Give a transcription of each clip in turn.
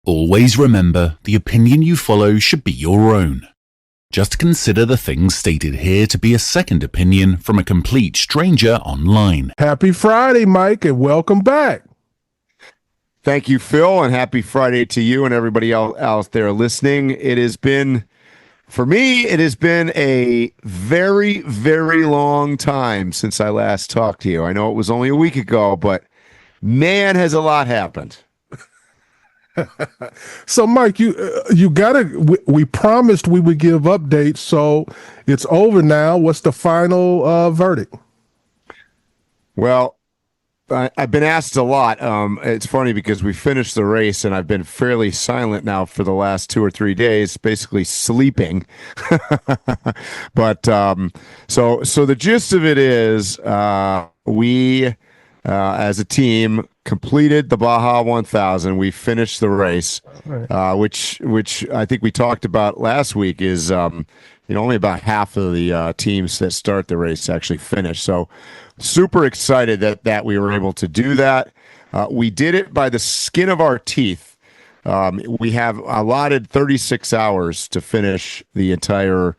Always remember, the opinion you follow should be your own. Just consider the things stated here to be a second opinion from a complete stranger online. Happy Friday, Mike, and welcome back. Thank you, Phil, and happy Friday to you and everybody else out there listening. It has been, for me, it has been a very, very long time since I last talked to you. I know it was only a week ago, but man, has a lot happened. So, Mike, you gotta. We promised we would give updates, so it's over now. What's the final verdict? Well, I've been asked a lot. It's funny because we finished the race, and I've been fairly silent now for the last 2 or 3 days, basically sleeping. But so the gist of it is, we as a team completed the Baja 1000. We finished the race, which I think we talked about last week is only about half of the teams that start the race actually finish. So super excited that we were able to do that. We did it by the skin of our teeth. We have allotted 36 hours to finish the entire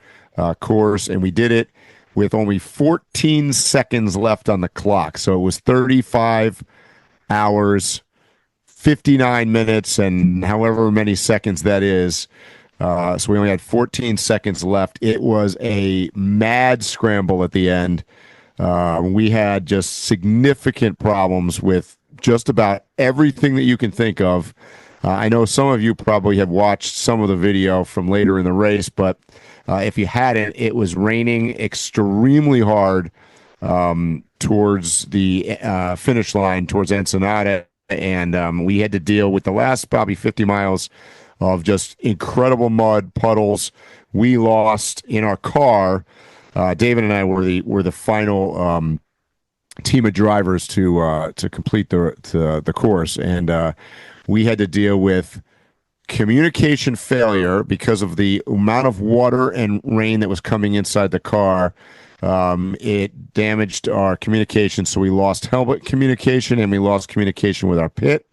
course, and we did it with only 14 seconds left on the clock. So it was 35 hours, 59 minutes, and however many seconds that is. So we only had 14 seconds left. It was a mad scramble at the end. We had just significant problems with just about everything that you can think of. I know some of you probably have watched some of the video from later in the race, but if you hadn't, it was raining extremely hard towards the finish line, towards Ensenada, and we had to deal with the last probably 50 miles of just incredible mud, puddles. We lost in our car. David and I were the final team of drivers to complete the course, and we had to deal with communication failure because of the amount of water and rain that was coming inside the car. It damaged our communication, so we lost helmet communication and we lost communication with our pit.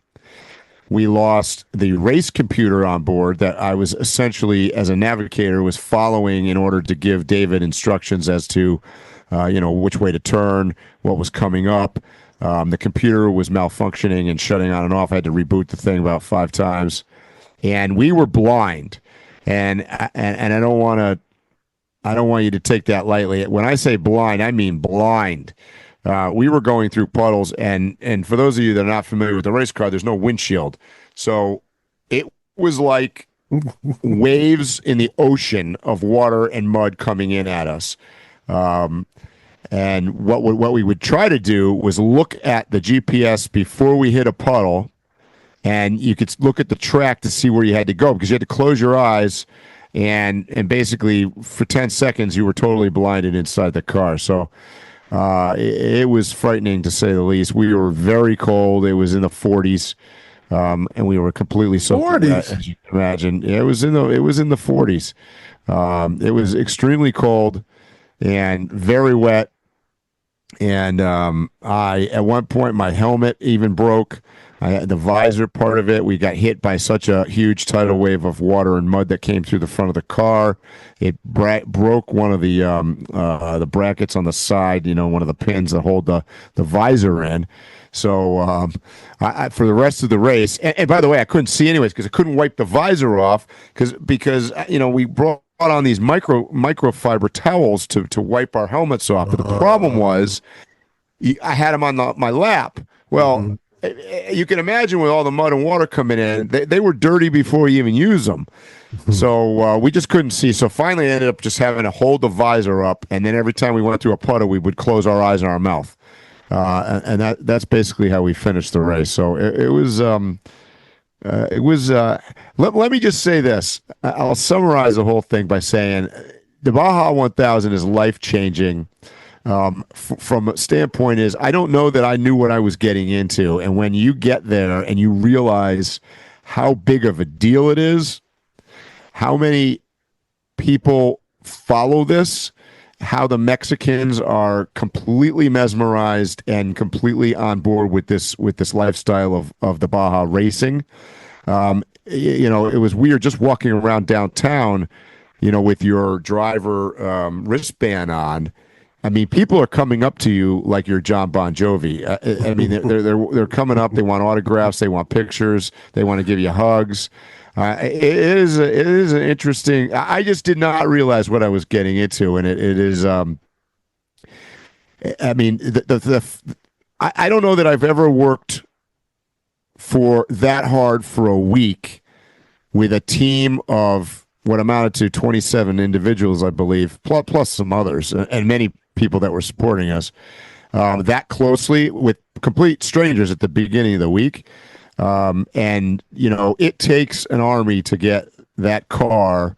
We lost the race computer on board that I was essentially, as a navigator, was following in order to give David instructions as to, which way to turn, what was coming up. The computer was malfunctioning and shutting on and off. I had to reboot the thing about 5 times, and we were blind. And I don't want you to take that lightly. When I say blind, I mean blind. We were going through puddles, and for those of you that are not familiar with the race car, there's no windshield. So it was like waves in the ocean of water and mud coming in at us. And what we would try to do was look at the GPS before we hit a puddle, and you could look at the track to see where you had to go, because you had to close your eyes, and basically for 10 seconds you were totally blinded inside the car. So it was frightening, to say the least. We were very cold. It was in the 40s, and we were completely soaked. 40s, as you can imagine. It was in the 40s. It was extremely cold and very wet. And at one point, my helmet even broke. I had the visor part of it. We got hit by such a huge tidal wave of water and mud that came through the front of the car. It broke one of the brackets on the side, one of the pins that hold the visor in. So for the rest of the race, and by the way, I couldn't see anyways because I couldn't wipe the visor off because we brought on these microfiber towels to wipe our helmets off. But the problem was I had them on my lap. Well, you can imagine with all the mud and water coming in, they were dirty before you even use them. So we just couldn't see. So finally I ended up just having to hold the visor up, and then every time we went through a puddle, we would close our eyes and our mouth. And that's basically how we finished the race. So it was let me just say this. I'll summarize the whole thing by saying the Baja 1000 is life-changing. From a standpoint is, I don't know that I knew what I was getting into. And when you get there and you realize how big of a deal it is, how many people follow this, how the Mexicans are completely mesmerized and completely on board with this lifestyle of the Baja racing. it was weird just walking around downtown, with your driver wristband on. I mean, people are coming up to you like you're John Bon Jovi. I mean, they're coming up. They want autographs. They want pictures. They want to give you hugs. It is an interesting. I just did not realize what I was getting into, and it is. I mean, I don't know that I've ever worked for that hard for a week with a team of what amounted to 27 individuals, I believe, plus some others, and many people that were supporting us that closely with complete strangers at the beginning of the week. And, it takes an army to get that car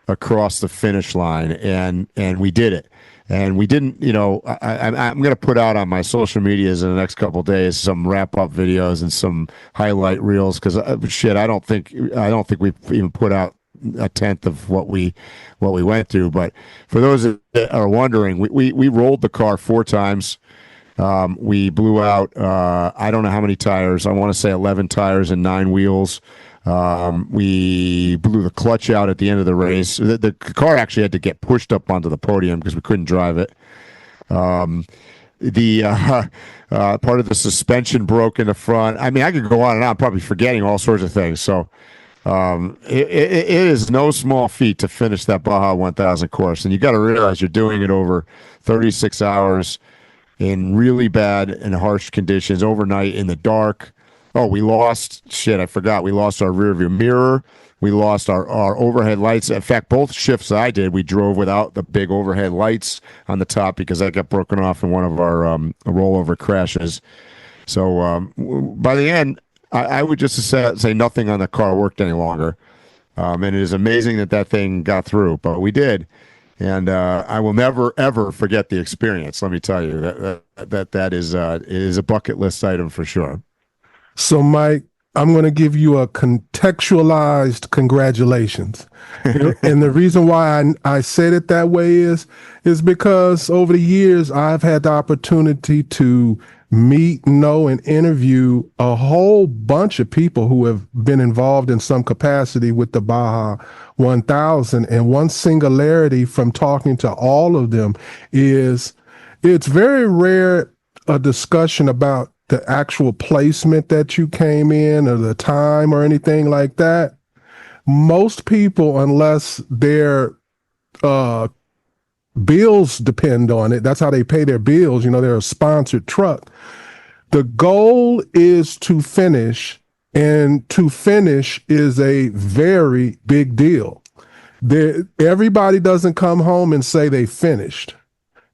across the finish line, and we did it. And we didn't, I'm going to put out on my social medias in the next couple of days some wrap-up videos and some highlight reels because I don't think we've even put out a tenth of what we went through. But for those that are wondering, we rolled the car 4 times. We blew out I don't know how many tires. I want to say 11 tires and 9 wheels. We blew the clutch out at the end of the race. The car actually had to get pushed up onto the podium because we couldn't drive it. The part of the suspension broke in the front. I mean, I could go on and on, probably forgetting all sorts of things. So it is no small feat to finish that Baja 1000 course. And you got to realize you're doing it over 36 hours in really bad and harsh conditions, overnight in the dark. Oh, we lost, I forgot. We lost our rear view mirror. We lost our overhead lights. In fact, both shifts I did, we drove without the big overhead lights on the top because that got broken off in one of our rollover crashes. So by the end, I would just say nothing on the car worked any longer. And it is amazing that thing got through, but we did. And I will never, ever forget the experience. Let me tell you that is a bucket list item for sure. So, Mike, I'm going to give you a contextualized congratulations. And the reason why I said it that way is because over the years, I've had the opportunity to meet, know, and interview a whole bunch of people who have been involved in some capacity with the Baja 1000. And one singularity from talking to all of them is it's very rare a discussion about the actual placement that you came in or the time or anything like that. Most people, unless their bills depend on it, that's how they pay their bills. They're a sponsored truck. The goal is to finish, and to finish is a very big deal. Everybody doesn't come home and say they finished.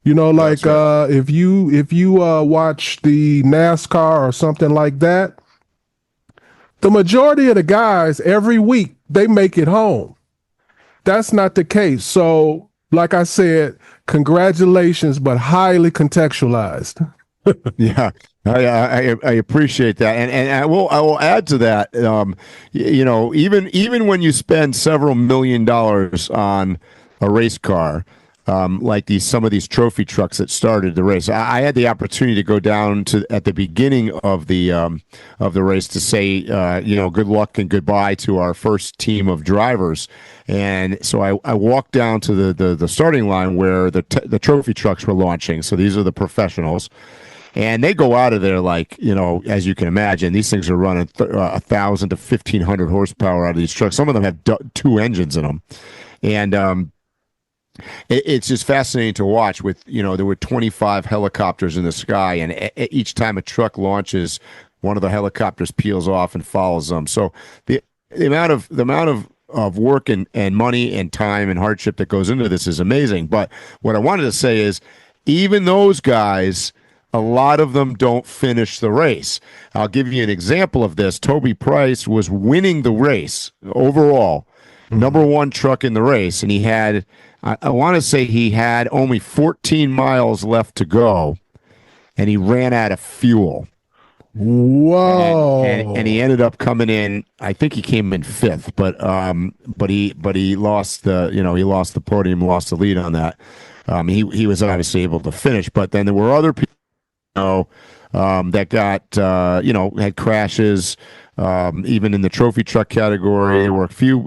Like right. If you watch the NASCAR or something like that, the majority of the guys every week they make it home. That's not the case. So, like I said, congratulations, but highly contextualized. Yeah, I appreciate that, and I will add to that. Even when you spend several $1 million on a race car. Like some of these trophy trucks that started the race. I had the opportunity to go down at the beginning of the race to say, good luck and goodbye to our first team of drivers. And so I walked down to the starting line where the trophy trucks were launching. So these are the professionals. And they go out of there like, as you can imagine, these things are running 1,000 to 1,500 horsepower out of these trucks. Some of them have 2 engines in them. And it's just fascinating to watch with, there were 25 helicopters in the sky, and each time a truck launches, one of the helicopters peels off and follows them. So the amount of work and money and time and hardship that goes into this is amazing. But what I wanted to say is even those guys, a lot of them don't finish the race. I'll give you an example of this. Toby Price was winning the race overall, number 1 truck in the race, and he had, I want to say he had only 14 miles left to go, and he ran out of fuel. Whoa! And he ended up coming in. I think he came in 5th, but he lost the podium, lost the lead on that. He was obviously able to finish, but then there were other people. that got had crashes. Even in the trophy truck category, there were a few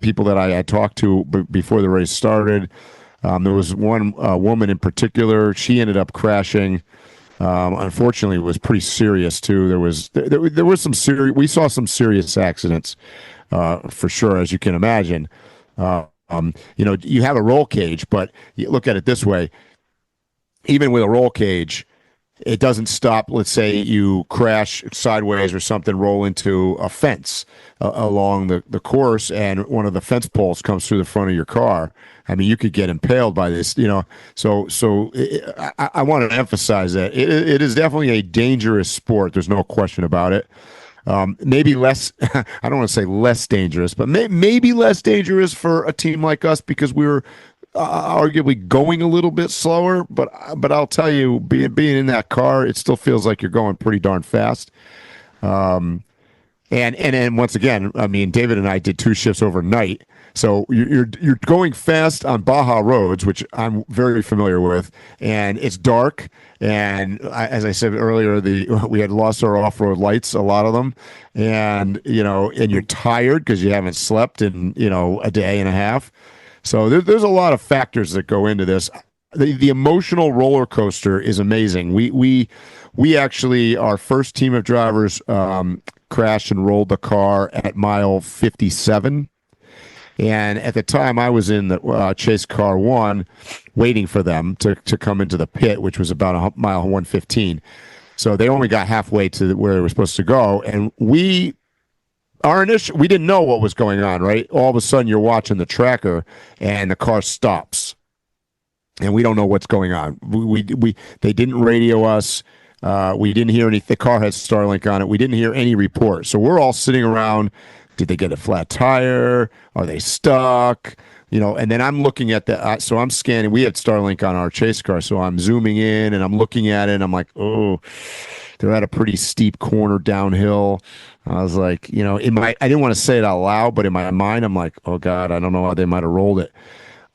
people that I had talked to before the race started. There was one woman in particular. She ended up crashing. Unfortunately, it was pretty serious too. There was some serious. We saw some serious accidents for sure, as you can imagine. You have a roll cage, but you look at it this way: even with a roll cage, it doesn't stop. Let's say you crash sideways or something, roll into a fence along the course, and one of the fence poles comes through the front of your car. I mean, you could get impaled by this, So I want to emphasize that it is definitely a dangerous sport. There's no question about it. Maybe less, I don't want to say less dangerous, but maybe less dangerous for a team like us because we were arguably going a little bit slower. But I'll tell you, being in that car, it still feels like you're going pretty darn fast. And once again, I mean, David and I did 2 shifts overnight. So you're going fast on Baja roads, which I'm very familiar with, and it's dark. And as I said earlier, we had lost our off-road lights, a lot of them, and you're tired because you haven't slept in a day and a half. So there's a lot of factors that go into this. The emotional roller coaster is amazing. We actually, our first team of drivers crashed and rolled the car at mile 57. And at the time, I was in the chase car 1, waiting for them to come into the pit, which was about mile 115. So they only got halfway to where they were supposed to go, and we didn't know what was going on. Right, all of a sudden, you're watching the tracker, and the car stops, and we don't know what's going on. They didn't radio us. We didn't hear anything. The car had Starlink on it. We didn't hear any report. So we're all sitting around. Did they get a flat tire? Are they stuck? And then I'm looking at so I'm scanning. We had Starlink on our chase car, so I'm zooming in and I'm looking at it and I'm like, oh, they're at a pretty steep corner downhill. I was like, I didn't want to say it out loud, but in my mind, I'm like, oh God, I don't know how they might have rolled it.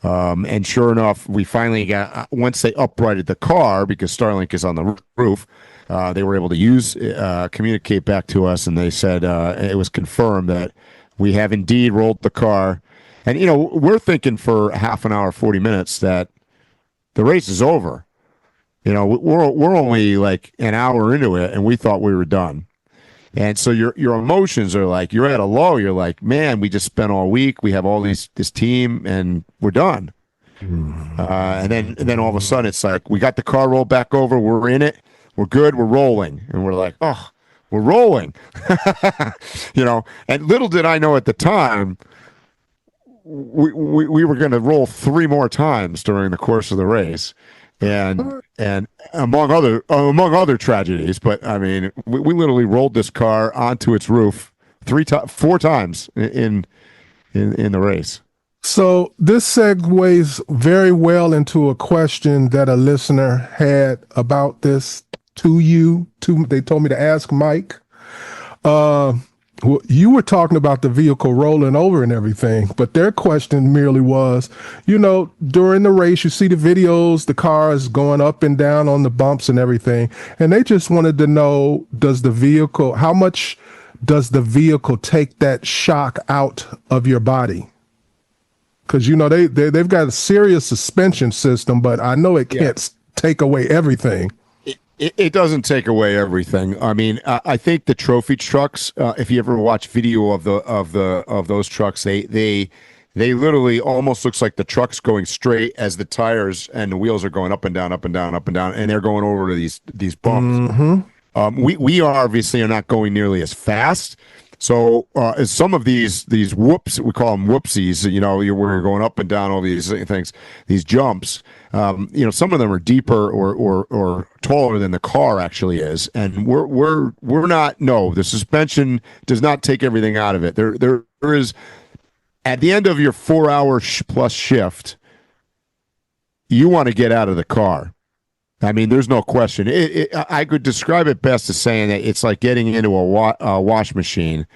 And sure enough, we finally got, once they uprighted the car, because Starlink is on the roof, they were able to communicate back to us, and they said it was confirmed that we have indeed rolled the car. And, we're thinking for half an hour, 40 minutes that the race is over. We're only like an hour into it, and we thought we were done. And so your emotions are like, you're at a low. You're like, man, we just spent all week. We have all this team, and we're done. And then all of a sudden, it's like, we got the car rolled back over. We're in it. We're good. We're rolling. And we're like, oh, we're rolling. And little did I know at the time, we were going to roll 3 more times during the course of the race. And among other tragedies, but I mean, we literally rolled this car onto its roof 4 times in the race. So this segues very well into a question that a listener had about this to you. They told me to ask Mike. You were talking about the vehicle rolling over and everything, but their question merely was, during the race, you see the videos, the cars going up and down on the bumps and everything. And they just wanted to know, how much does the vehicle take that shock out of your body? Because, they've got a serious suspension system, but I know it can't take away everything. It doesn't take away everything. I mean, I think the trophy trucks. If you ever watch video of those trucks, they literally almost looks like the truck's going straight as the tires and the wheels are going up and down, up and down, up and down, and they're going over to these bumps. Mm-hmm. We obviously are not going nearly as fast. So as some of these whoops, we call them whoopsies, where you're going up and down all these things, these jumps, some of them are deeper or taller than the car actually is. And we're not, no, the suspension does not take everything out of it. There is, at the end of your 4-hour plus shift, you want to get out of the car. I mean, there's no question. I could describe it best as saying that it's like getting into a wash machine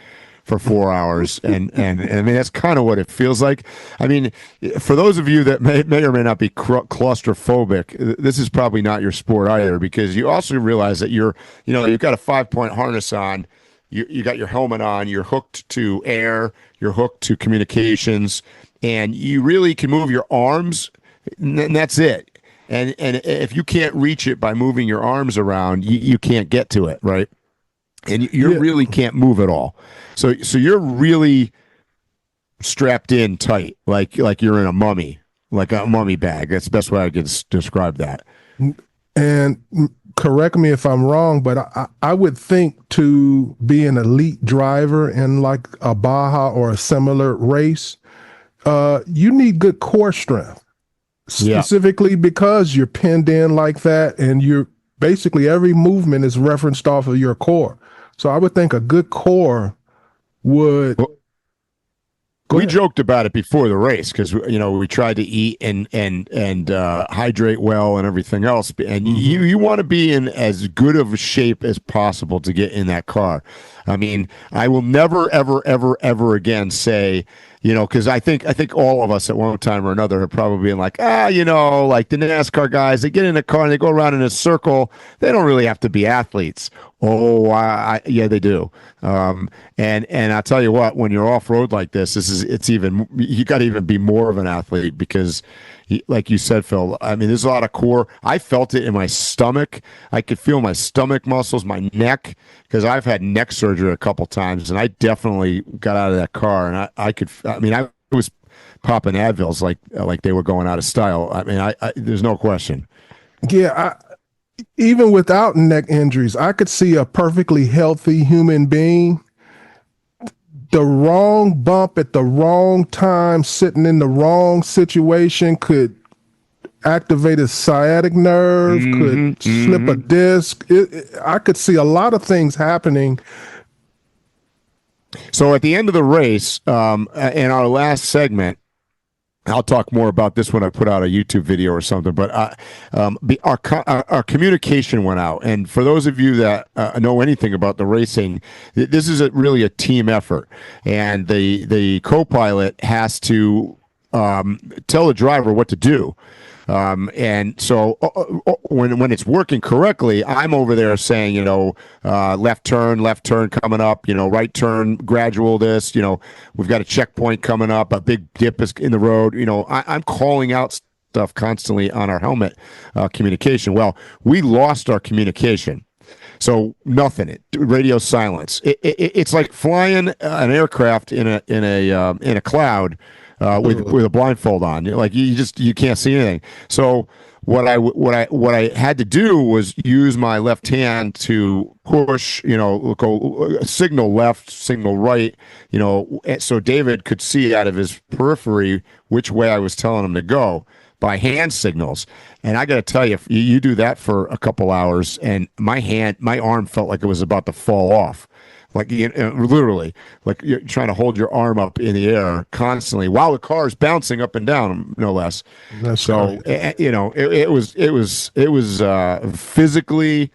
for 4 hours, and I mean that's kind of what it feels like. I mean, for those of you that may or may not be claustrophobic, this is probably not your sport either, because you also realize that you've got a 5-point harness on, you got your helmet on, you're hooked to air, you're hooked to communications, and you really can move your arms, and that's it. And if you can't reach it by moving your arms around, you can't get to it, right? And you really can't move at all. So you're really strapped in tight, like you're in a mummy bag. That's the best way I could describe that. And correct me if I'm wrong, but I would think to be an elite driver in like a Baja or a similar race, you need good core strength. Specifically because you're pinned in like that, and you're basically every movement is referenced off of your core. So I would think a good core would. We joked about it before the race because we tried to eat and hydrate well and everything else. And you want to be in as good of a shape as possible to get in that car. I mean, I will never, ever, ever, ever again say, because I think all of us at one time or another have probably been like, like the NASCAR guys, they get in a car and they go around in a circle. They don't really have to be athletes. Oh, yeah, they do. And I'll tell you what, when you're off road like this, you got to even be more of an athlete because, like you said, Phil, I mean, there's a lot of core. I felt it in my stomach. I could feel my stomach muscles, my neck, because I've had neck surgery a couple times, and I definitely got out of that car, and I was popping Advils like they were going out of style. I mean, there's no question. Yeah, even without neck injuries, I could see a perfectly healthy human being. The wrong bump at the wrong time, sitting in the wrong situation, could activate a sciatic nerve, could slip a disc. I could see a lot of things happening. So at the end of the race, in our last segment, I'll talk more about this when I put out a YouTube video or something, but our communication went out. And for those of you that know anything about the racing, this is really a team effort. And the co-pilot has to tell the driver what to do. And so when it's working correctly, I'm over there saying, left turn coming up, right turn, gradual this, we've got a checkpoint coming up, a big dip is in the road. I'm calling out stuff constantly on our helmet communication. Well, we lost our communication. So nothing, radio silence. It's like flying an aircraft in a cloud. With a blindfold on, like you can't see anything. So what I had to do was use my left hand to push, go signal left, signal right, so David could see out of his periphery which way I was telling him to go by hand signals. And I got to tell you, you do that for a couple hours, and my arm felt like it was about to fall off. Like literally, like you're trying to hold your arm up in the air constantly while the car is bouncing up and down, no less. That's so it was physically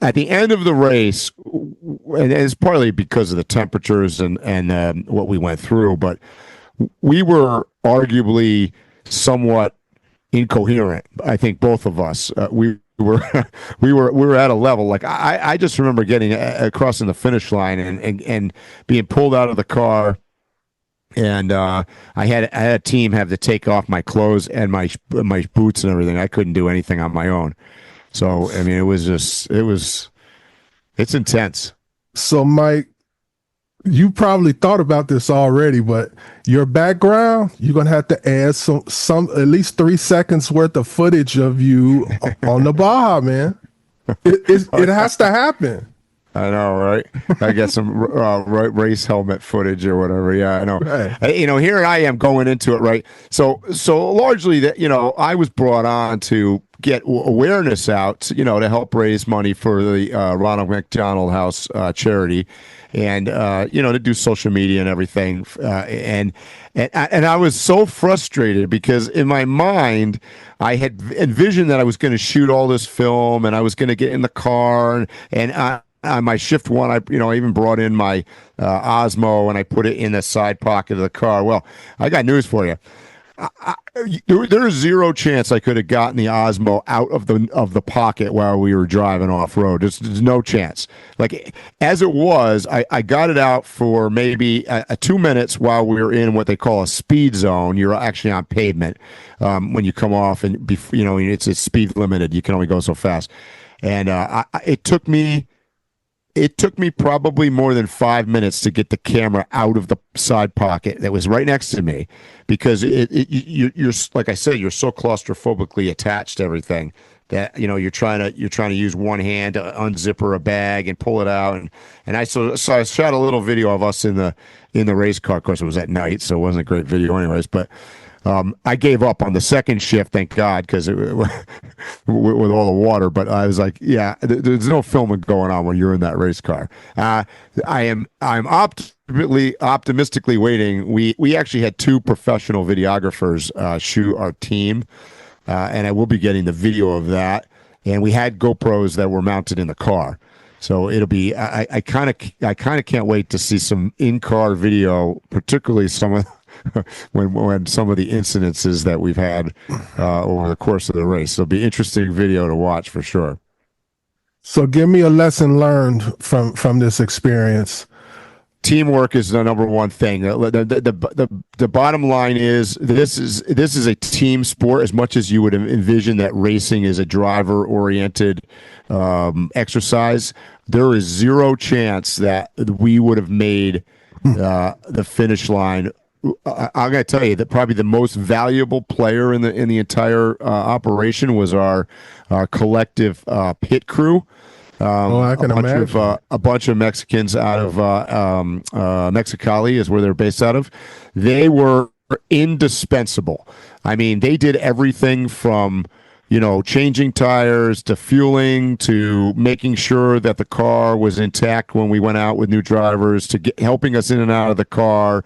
at the end of the race, and it's partly because of the temperatures and what we went through, but we were arguably somewhat incoherent. I think both of us. We were at a level like I just remember getting crossing the finish line and being pulled out of the car, and I had a team have to take off my clothes and my boots and everything. I couldn't do anything on my own. So I mean, it's intense. So Mike, you probably thought about this already, but your background, you're gonna have to add some at least 3 seconds worth of footage of you on the Baja, man. It has to happen. I know, right? I get some race helmet footage or whatever. Yeah, I know. Right. Here I am going into it, right? So largely that, I was brought on to get awareness out, to help raise money for the Ronald McDonald House charity, and to do social media and everything. And I was so frustrated because in my mind I had envisioned that I was going to shoot all this film and I was going to get in the car and on my shift one, I even brought in my Osmo and I put it in the side pocket of the car. Well, I got news for you. There is zero chance I could have gotten the Osmo out of the pocket while we were driving off road. There's no chance. Like as it was, I got it out for maybe 2 minutes while we were in what they call a speed zone. You're actually on pavement when you come off, and it's speed limited. You can only go so fast, and it took me probably more than 5 minutes to get the camera out of the side pocket that was right next to me, because you're like I said, you're so claustrophobically attached to everything that you're trying to use one hand to unzipper a bag and pull it out, and I shot a little video of us in the race car. Of course, it was at night, so it wasn't a great video, anyways, but. I gave up on the second shift, thank God, because with all the water. But I was like, yeah, there's no filming going on when you're in that race car. I'm optimistically waiting. We actually had 2 professional videographers shoot our team, and I will be getting the video of that. And we had GoPros that were mounted in the car. So it'll be. I kind of can't wait to see some in-car video, particularly some of. when some of the incidences that we've had over the course of the race. It'll be interesting video to watch for sure. So give me a lesson learned from this experience. Teamwork is the number one thing. The bottom line is this is a team sport as much as you would envision that racing is a driver-oriented exercise. There is zero chance that we would have made the finish line. I'm going to tell you that probably the most valuable player in the entire operation was our collective pit crew. I can imagine. A bunch of Mexicans out of Mexicali is where they're based out of. They were indispensable. I mean, they did everything from changing tires to fueling to making sure that the car was intact when we went out with new drivers to helping us in and out of the car.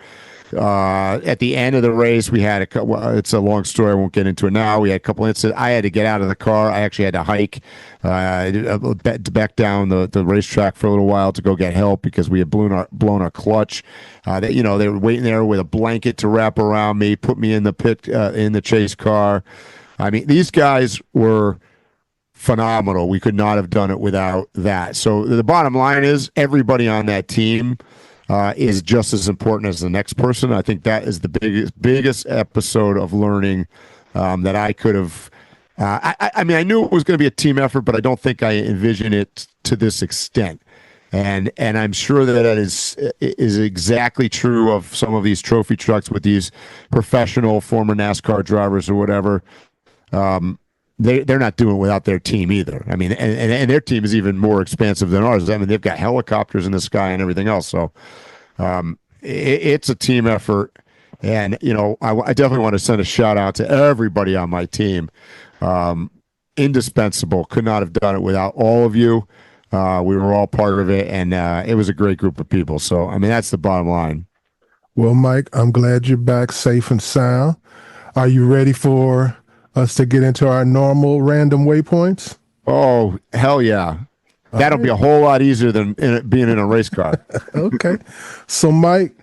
At the end of the race, we had it's a long story. I won't get into it now. We had a couple incidents. I had to get out of the car. I actually had to hike back down the racetrack for a little while to go get help because we had blown our clutch. They were waiting there with a blanket to wrap around me, put me in the pit in the chase car. I mean, these guys were phenomenal. We could not have done it without that. So the bottom line is everybody on that team is just as important as the next person. I think that is the biggest episode of learning that I could have. I mean, I knew it was going to be a team effort, but I don't think I envisioned it to this extent. And I'm sure that is exactly true of some of these trophy trucks with these professional former NASCAR drivers or whatever. They're not doing it without their team either. I mean, and their team is even more expansive than ours. I mean, they've got helicopters in the sky and everything else. So it's a team effort. And, I definitely want to send a shout out to everybody on my team. Indispensable. Could not have done it without all of you. We were all part of it, and it was a great group of people. So, I mean, that's the bottom line. Well, Mike, I'm glad you're back safe and sound. Are you ready for us to get into our normal random waypoints? Oh, hell yeah. That'll be a whole lot easier than being in a race car. Okay. So, Mike,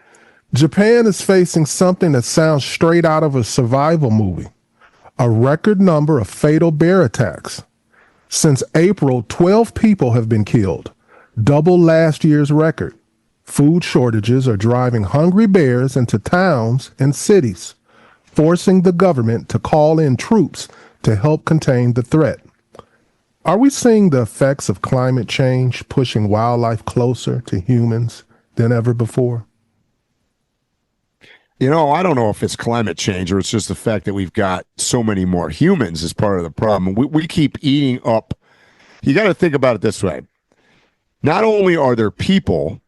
Japan is facing something that sounds straight out of a survival movie. A record number of fatal bear attacks. Since April, 12 people have been killed, double last year's record. Food shortages are driving hungry bears into towns and cities, forcing the government to call in troops to help contain the threat. Are we seeing the effects of climate change pushing wildlife closer to humans than ever before? I don't know if it's climate change or it's just the fact that we've got so many more humans as part of the problem. We keep eating up. You got to think about it this way. Not only are there people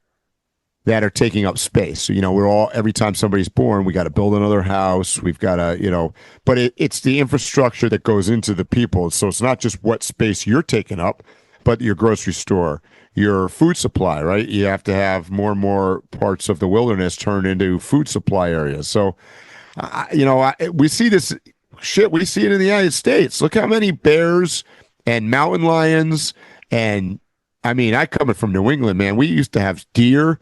that are taking up space. So, every time somebody's born, we got to build another house. We've got to, but it's the infrastructure that goes into the people. So it's not just what space you're taking up, but your grocery store, your food supply, right? You have to have more and more parts of the wilderness turned into food supply areas. So, we see this shit. We see it in the United States. Look how many bears and mountain lions and I mean, I coming from New England, man, we used to have deer.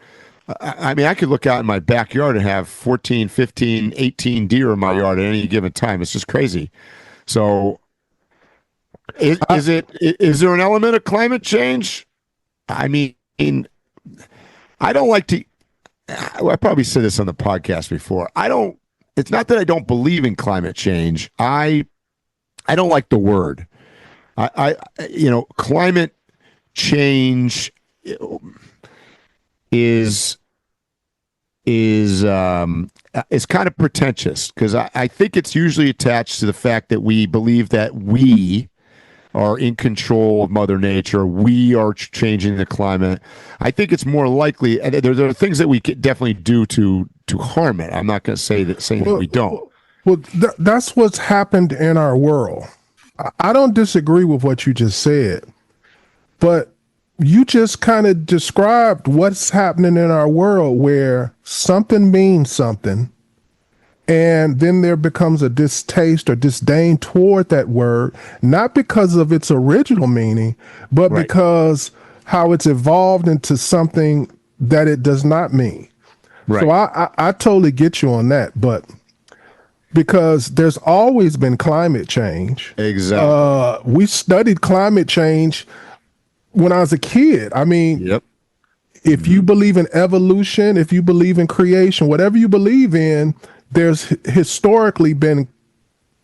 I mean, I could look out in my backyard and have 14, 15, 18 deer in my yard at any given time. It's just crazy. So is there an element of climate change? I mean, I don't like to, I probably said this on the podcast before. It's not that I don't believe in climate change. I don't like the word. Climate change is kind of pretentious because I think it's usually attached to the fact that we believe that we are in control of Mother Nature. We are changing the climate. I think it's more likely, and there are things that we could definitely do to harm it. I'm not going to say that we don't. Well, that's what's happened in our world. I don't disagree with what you just said, but you just kind of described what's happening in our world where something means something, and then there becomes a distaste or disdain toward that word, not because of its original meaning, but Right. because how it's evolved into something that it does not mean. Right. So I totally get you on that, but because there's always been climate change. Exactly. We studied climate change when I was a kid. I mean, Yep. if you believe in evolution, if you believe in creation, whatever you believe in, there's historically been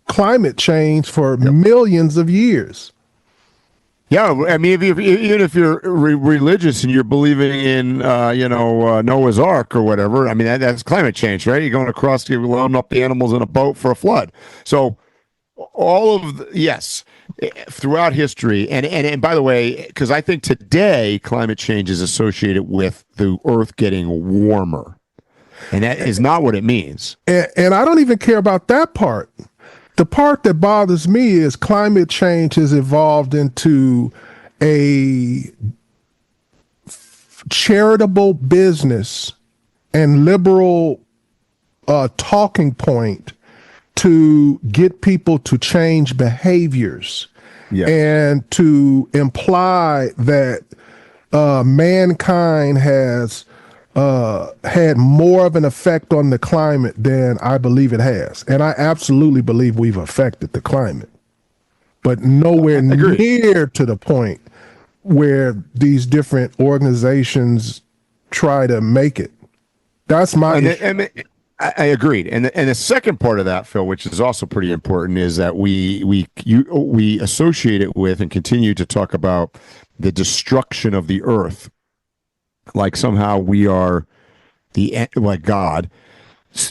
climate change for millions of years. Yeah, I mean, even if you're religious and you're believing in, Noah's Ark or whatever, I mean, that's climate change, right? You're going across, you're loading up the animals in a boat for a flood. So yes, throughout history, and by the way, because I think today climate change is associated with the Earth getting warmer, and that is not what it means. And I don't even care about that part. The part that bothers me is climate change has evolved into a charitable business and liberal talking point to get people to change behaviors and to imply that mankind has had more of an effect on the climate than I believe it has. And I absolutely believe we've affected the climate, but nowhere near to the point where these different organizations try to make it. That's my issue. I agreed, and the second part of that, Phil, which is also pretty important, is that we associate it with and continue to talk about the destruction of the earth, like somehow we are like God.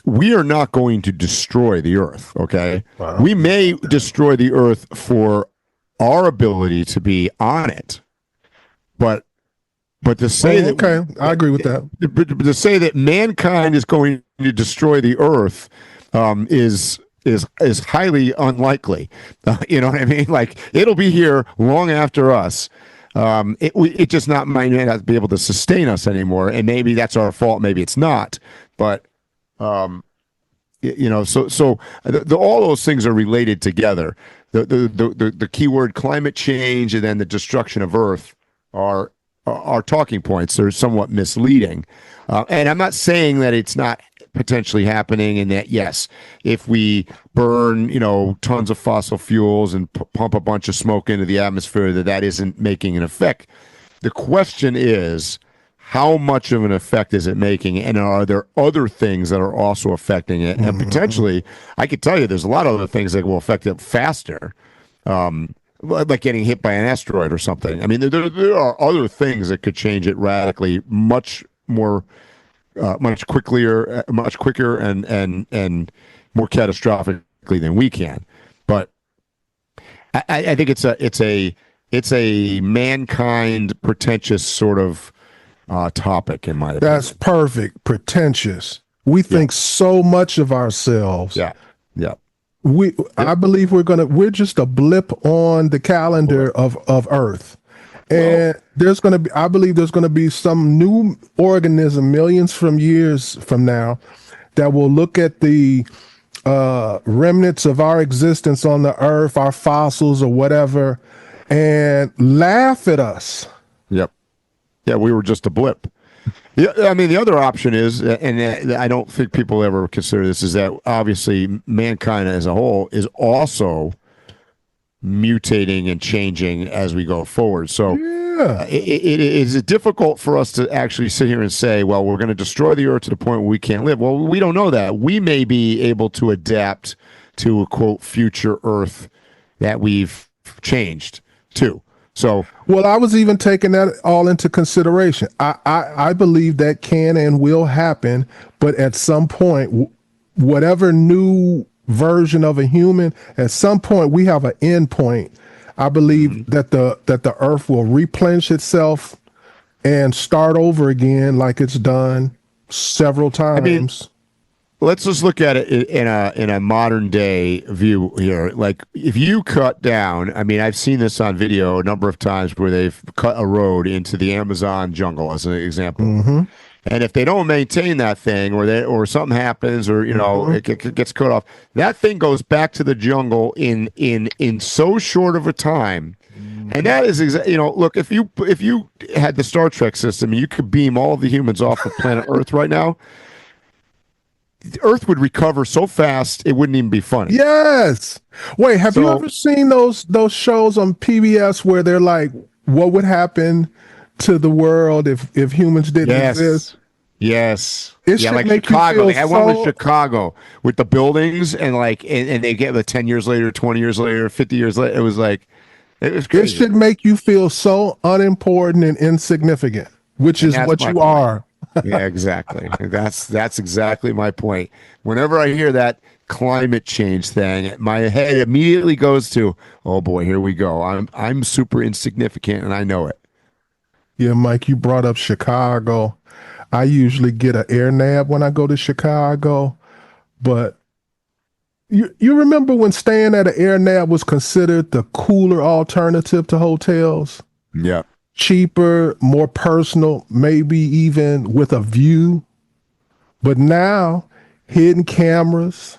We are not going to destroy the earth. Okay, wow. We may destroy the earth for our ability to be on it, but to say I agree with that. But to say that mankind is going to destroy the earth is highly unlikely. You know what I mean? Like, it'll be here long after us. It just might not be able to sustain us anymore, and maybe that's our fault. Maybe it's not. But all those things are related together. The keyword climate change and then the destruction of Earth are talking points. They're somewhat misleading. And I'm not saying that it's not potentially happening and that, yes, if we burn, tons of fossil fuels and pump a bunch of smoke into the atmosphere, that isn't making an effect. The question is, how much of an effect is it making? And are there other things that are also affecting it? And potentially, I could tell you there's a lot of other things that will affect it faster. Like getting hit by an asteroid or something. I mean, there are other things that could change it radically, much quicker, and more catastrophically than we can. But I think it's a mankind pretentious sort of topic, in my opinion. That's perfect. Pretentious. We think so much of ourselves. Yeah. I believe we're just a blip on the calendar of Earth. And I believe there's going to be some new organism millions from years from now that will look at the remnants of our existence on the Earth, our fossils or whatever, and laugh at us Yep. Yeah, we were just a blip. Yeah, I mean, the other option is, and I don't think people ever consider this, is that obviously mankind as a whole is also mutating and changing as we go forward. So it is difficult for us to actually sit here and say, well, we're going to destroy the earth to the point where we can't live. Well, we don't know that. We may be able to adapt to a, quote, future earth that we've changed to. So, well, I was even taking that all into consideration. I believe that can and will happen, but at some point, whatever new version of a human, at some point we have an end point. I believe that the earth will replenish itself and start over again like it's done several times. I mean, let's just look at it in a modern day view here. Like if you cut down, I mean, I've seen this on video a number of times where they've cut a road into the Amazon jungle as an example. Mm-hmm. And if they don't maintain that thing, or something happens, or it gets cut off, that thing goes back to the jungle in so short of a time. And that is look, if you had the Star Trek system and you could beam all of the humans off of planet Earth right now, the Earth would recover so fast it wouldn't even be funny. Yes. Wait, have you ever seen those shows on PBS where they're like, what would happen to the world if humans didn't exist? Yes. It should like make Chicago. You feel they had one with Chicago with the buildings and they get 10 years later, 20 years later, 50 years later. It was crazy. It should make you feel so unimportant and insignificant, which is what you are. Yeah, exactly. That's exactly my point. Whenever I hear that climate change thing, my head immediately goes to, oh boy, here we go. I'm super insignificant and I know it. Yeah, Mike, you brought up Chicago. I usually get an air nab when I go to Chicago, but you remember when staying at an air nab was considered the cooler alternative to hotels? Yeah. Cheaper, more personal, maybe even with a view. But now, hidden cameras,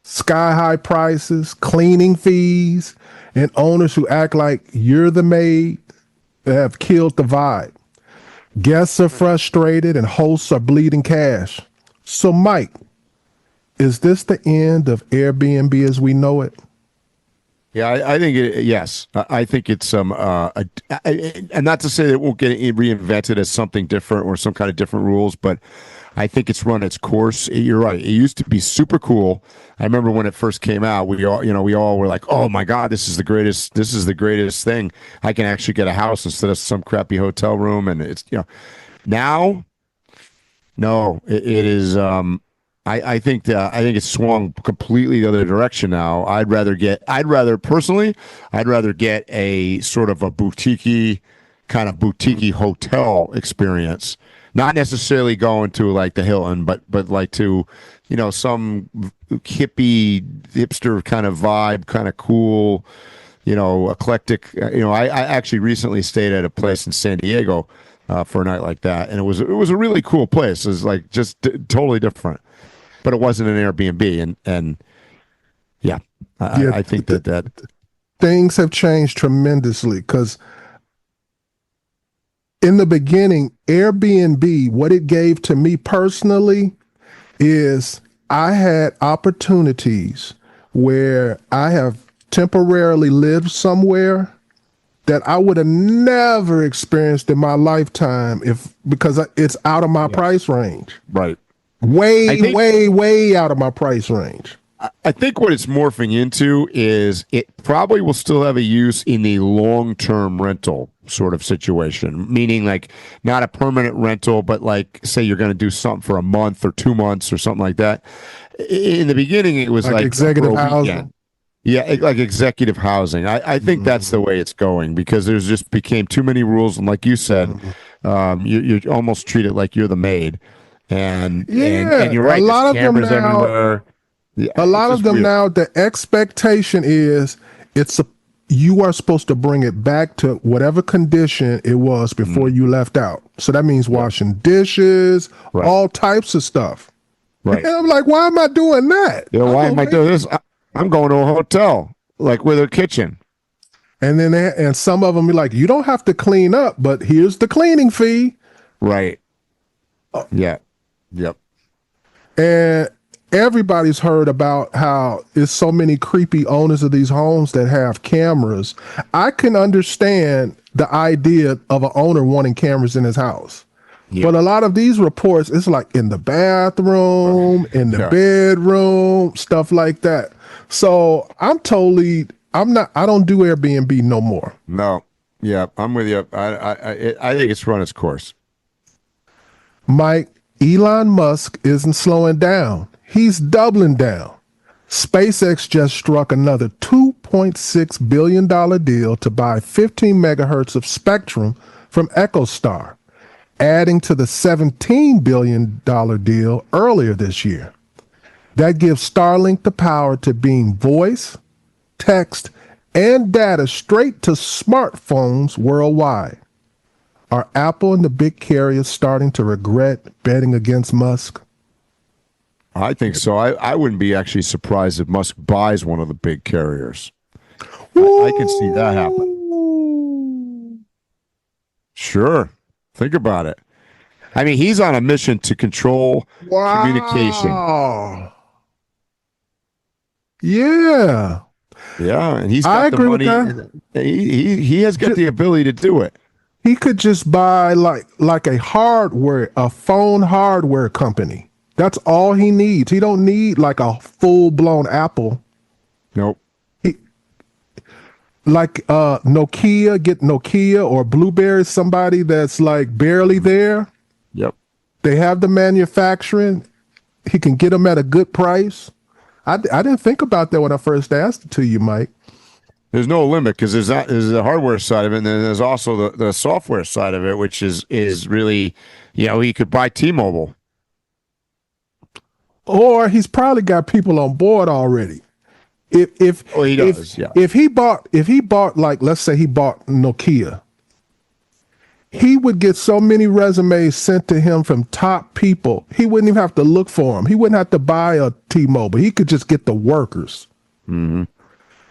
sky-high prices, cleaning fees, and owners who act like you're the maid have killed the vibe. Guests are frustrated and hosts are bleeding cash. So, Mike, is this the end of Airbnb as we know it? Yeah, I think yes. I think it's and not to say that it won't get reinvented as something different or some kind of different rules, but I think it's run its course. You're right. It used to be super cool. I remember when it first came out, we all were like, "Oh my God, this is the greatest! This is the greatest thing! I can actually get a house instead of some crappy hotel room." And it's now, no, it is. I think it's swung completely the other direction now. I'd rather get a sort of a boutique hotel experience. Not necessarily going to like the Hilton, but like to, some hipster kind of vibe, kind of cool, eclectic. I actually recently stayed at a place in San Diego for a night like that, and it was a really cool place. It was like just totally different, but it wasn't an Airbnb, and yeah, I think that things have changed tremendously because in the beginning, Airbnb, what it gave to me personally is I had opportunities where I have temporarily lived somewhere that I would have never experienced in my lifetime because it's out of my price range. Right. Way out of my price range. I think what it's morphing into is it probably will still have a use in the long-term rental sort of situation, meaning like not a permanent rental, but like say you're going to do something for a month or 2 months or something like that. In the beginning, it was like executive housing. Yeah, like executive housing. I think that's the way it's going because there's just became too many rules, and like you said, you almost treat it like you're the maid, and you're right. A lot of cameras them now, everywhere. Yeah, a lot of them now, the expectation is you are supposed to bring it back to whatever condition it was before you left out. So that means washing dishes, all types of stuff. Right. And I'm like, why am I doing that? Why am I doing this? I'm going to a hotel, like with a kitchen. And then and some of them be like, you don't have to clean up, but here's the cleaning fee. Right. Yeah. Yep. And everybody's heard about how there's so many creepy owners of these homes that have cameras. I can understand the idea of an owner wanting cameras in his house. Yeah. But a lot of these reports, it's like in the bathroom, in the bedroom, stuff like that. So I don't do Airbnb no more. No. Yeah, I'm with you. I think it's run its course. Mike, Elon Musk isn't slowing down. He's doubling down. SpaceX just struck another $2.6 billion deal to buy 15 megahertz of spectrum from EchoStar, adding to the $17 billion deal earlier this year. That gives Starlink the power to beam voice, text, and data straight to smartphones worldwide. Are Apple and the big carriers starting to regret betting against Musk? I think so. I wouldn't be actually surprised if Musk buys one of the big carriers. I can see that happen. Sure. Think about it. I mean, he's on a mission to control communication. Yeah. Yeah, and he's got the money. He has got the ability to do it. He could just buy like a phone hardware company. That's all he needs. He don't need like a full-blown Apple. Nope. Nokia, get Nokia or BlueBerry, somebody that's like barely there. Yep. They have the manufacturing. He can get them at a good price. I didn't think about that when I first asked it to you, Mike. There's no limit because there's the hardware side of it, and then there's also the software side of it, which is really, he could buy T-Mobile. Or he's probably got people on board already. If he bought like, let's say he bought Nokia, he would get so many resumes sent to him from top people. He wouldn't even have to look for them. He wouldn't have to buy a T-Mobile. He could just get the workers. Mm-hmm.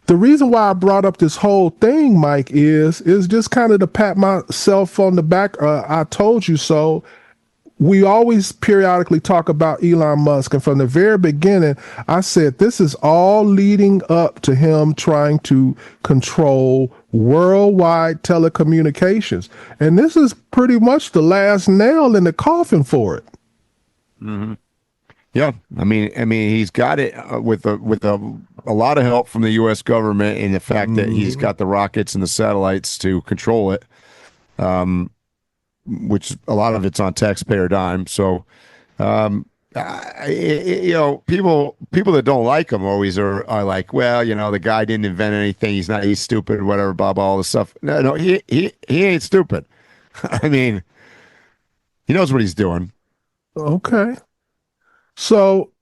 The reason why I brought up this whole thing, Mike, is just kind of to pat myself on the back. I told you so. We always periodically talk about Elon Musk, and from the very beginning, I said this is all leading up to him trying to control worldwide telecommunications, and this is pretty much the last nail in the coffin for it. Mm-hmm. Yeah, I mean, he's got it with a lot of help from the U.S. government, and the fact that he's got the rockets and the satellites to control it. Which a lot of it's on taxpayer dime. So, people that don't like him always are like, well, the guy didn't invent anything. He's stupid, whatever, blah, blah, all this stuff. No, he ain't stupid. I mean, he knows what he's doing. Okay. So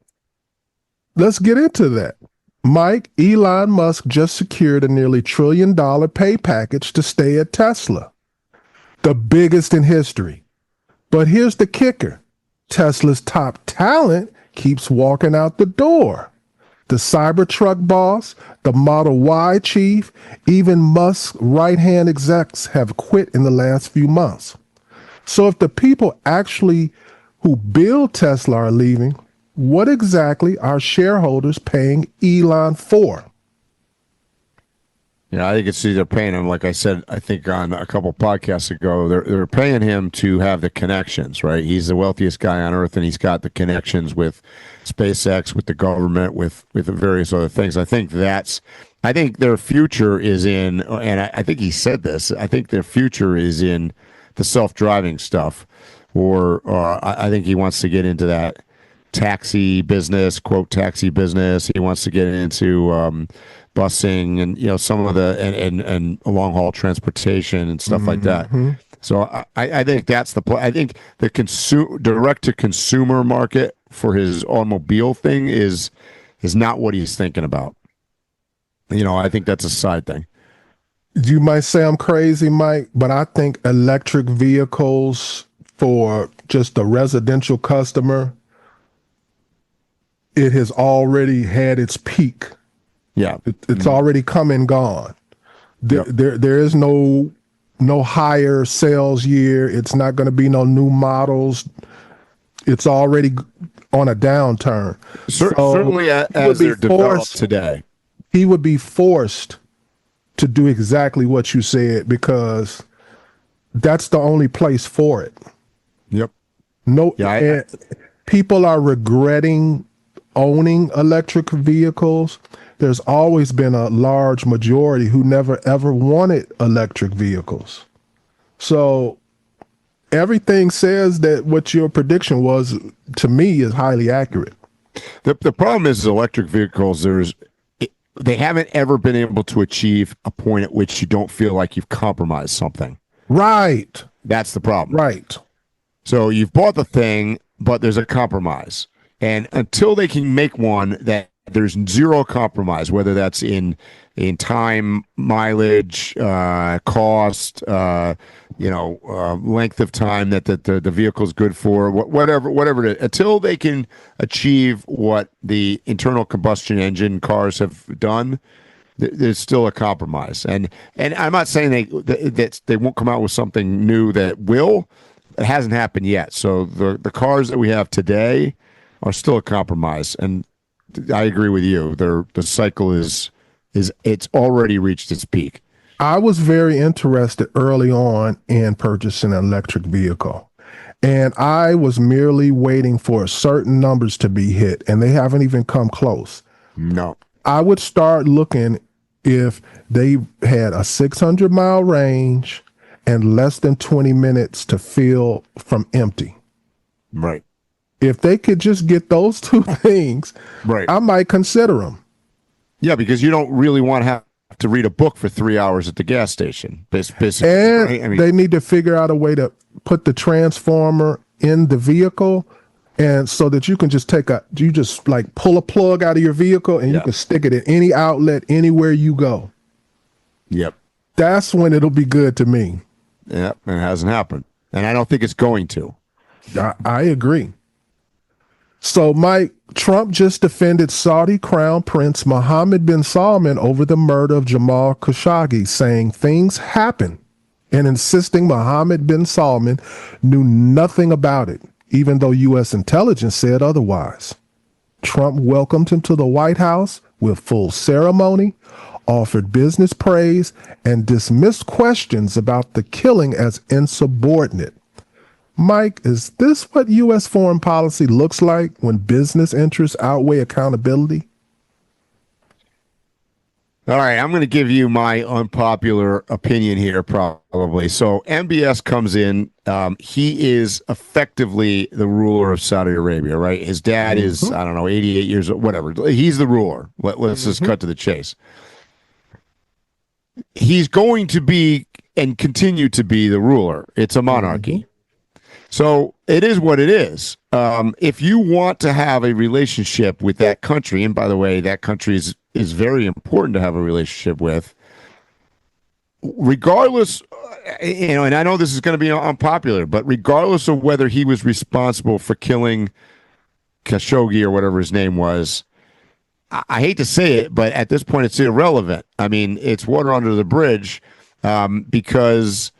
let's get into that. Mike, Elon Musk just secured a nearly $1 trillion pay package to stay at Tesla. The biggest in history. But here's the kicker. Tesla's top talent keeps walking out the door. The Cybertruck boss, the Model Y chief, even Musk's right-hand execs have quit in the last few months. So if the people actually who build Tesla are leaving, what exactly are shareholders paying Elon for? Yeah, I think it's either paying him, like I said, I think on a couple podcasts ago, they're paying him to have the connections, right? He's the wealthiest guy on earth, and he's got the connections with SpaceX, with the government, with the various other things. I think their future is in, and I think he said this, I think their future is in the self-driving stuff, or I think he wants to get into that taxi business, quote, taxi business. He wants to get into busing and some of the and long haul transportation and stuff like that. So I think that's the I think the direct to consumer market for his automobile thing is not what he's thinking about. I think that's a side thing. You might say I'm crazy, Mike, but I think electric vehicles for just a residential customer, it has already had its peak. Yeah. It's already come and gone. There is no higher sales year. It's not going to be no new models. It's already on a downturn. Certainly, as they're developed today, he would be forced to do exactly what you said because that's the only place for it. Yep. No, and people are regretting owning electric vehicles. There's always been a large majority who never ever wanted electric vehicles. So everything says that what your prediction was, to me, is highly accurate. The problem is electric vehicles, they haven't ever been able to achieve a point at which you don't feel like you've compromised something. Right. That's the problem. Right. So you've bought the thing, but there's a compromise. And until they can make one that there's zero compromise, whether that's in time, mileage, cost, length of time that the vehicle's good for, whatever it is, until they can achieve what the internal combustion engine cars have done, there's still a compromise. And I'm not saying that they won't come out with something new that will. It hasn't happened yet. So the cars that we have today are still a compromise. And I agree with you. The cycle is it's already reached its peak. I was very interested early on in purchasing an electric vehicle, and I was merely waiting for certain numbers to be hit, and they haven't even come close. No. I would start looking if they had a 600-mile range and less than 20 minutes to fill from empty. Right. If they could just get those two things, right, I might consider them. Yeah, because you don't really want to have to read a book for 3 hours at the gas station. Basically, and right? I mean, they need to figure out a way to put the transformer in the vehicle, and so that you can just like pull a plug out of your vehicle and you can stick it in any outlet anywhere you go. Yep. That's when it'll be good to me. Yep, and it hasn't happened. And I don't think it's going to. I agree. So, Mike, Trump just defended Saudi Crown Prince Mohammed bin Salman over the murder of Jamal Khashoggi, saying things happened and insisting Mohammed bin Salman knew nothing about it, even though U.S. intelligence said otherwise. Trump welcomed him to the White House with full ceremony, offered business praise, and dismissed questions about the killing as insubordinate. Mike, is this what U.S. foreign policy looks like when business interests outweigh accountability? All right, I'm going to give you my unpopular opinion here, probably. So MBS comes in. He is effectively the ruler of Saudi Arabia, right? His dad is, I don't know, 88 years old, whatever. He's the ruler. Let's just cut to the chase. He's going to be and continue to be the ruler. It's a monarchy. So it is what it is. If you want to have a relationship with that country, and by the way, that country is very important to have a relationship with, regardless, and I know this is going to be unpopular, but regardless of whether he was responsible for killing Khashoggi or whatever his name was, I hate to say it, but at this point it's irrelevant. I mean, it's water under the bridge because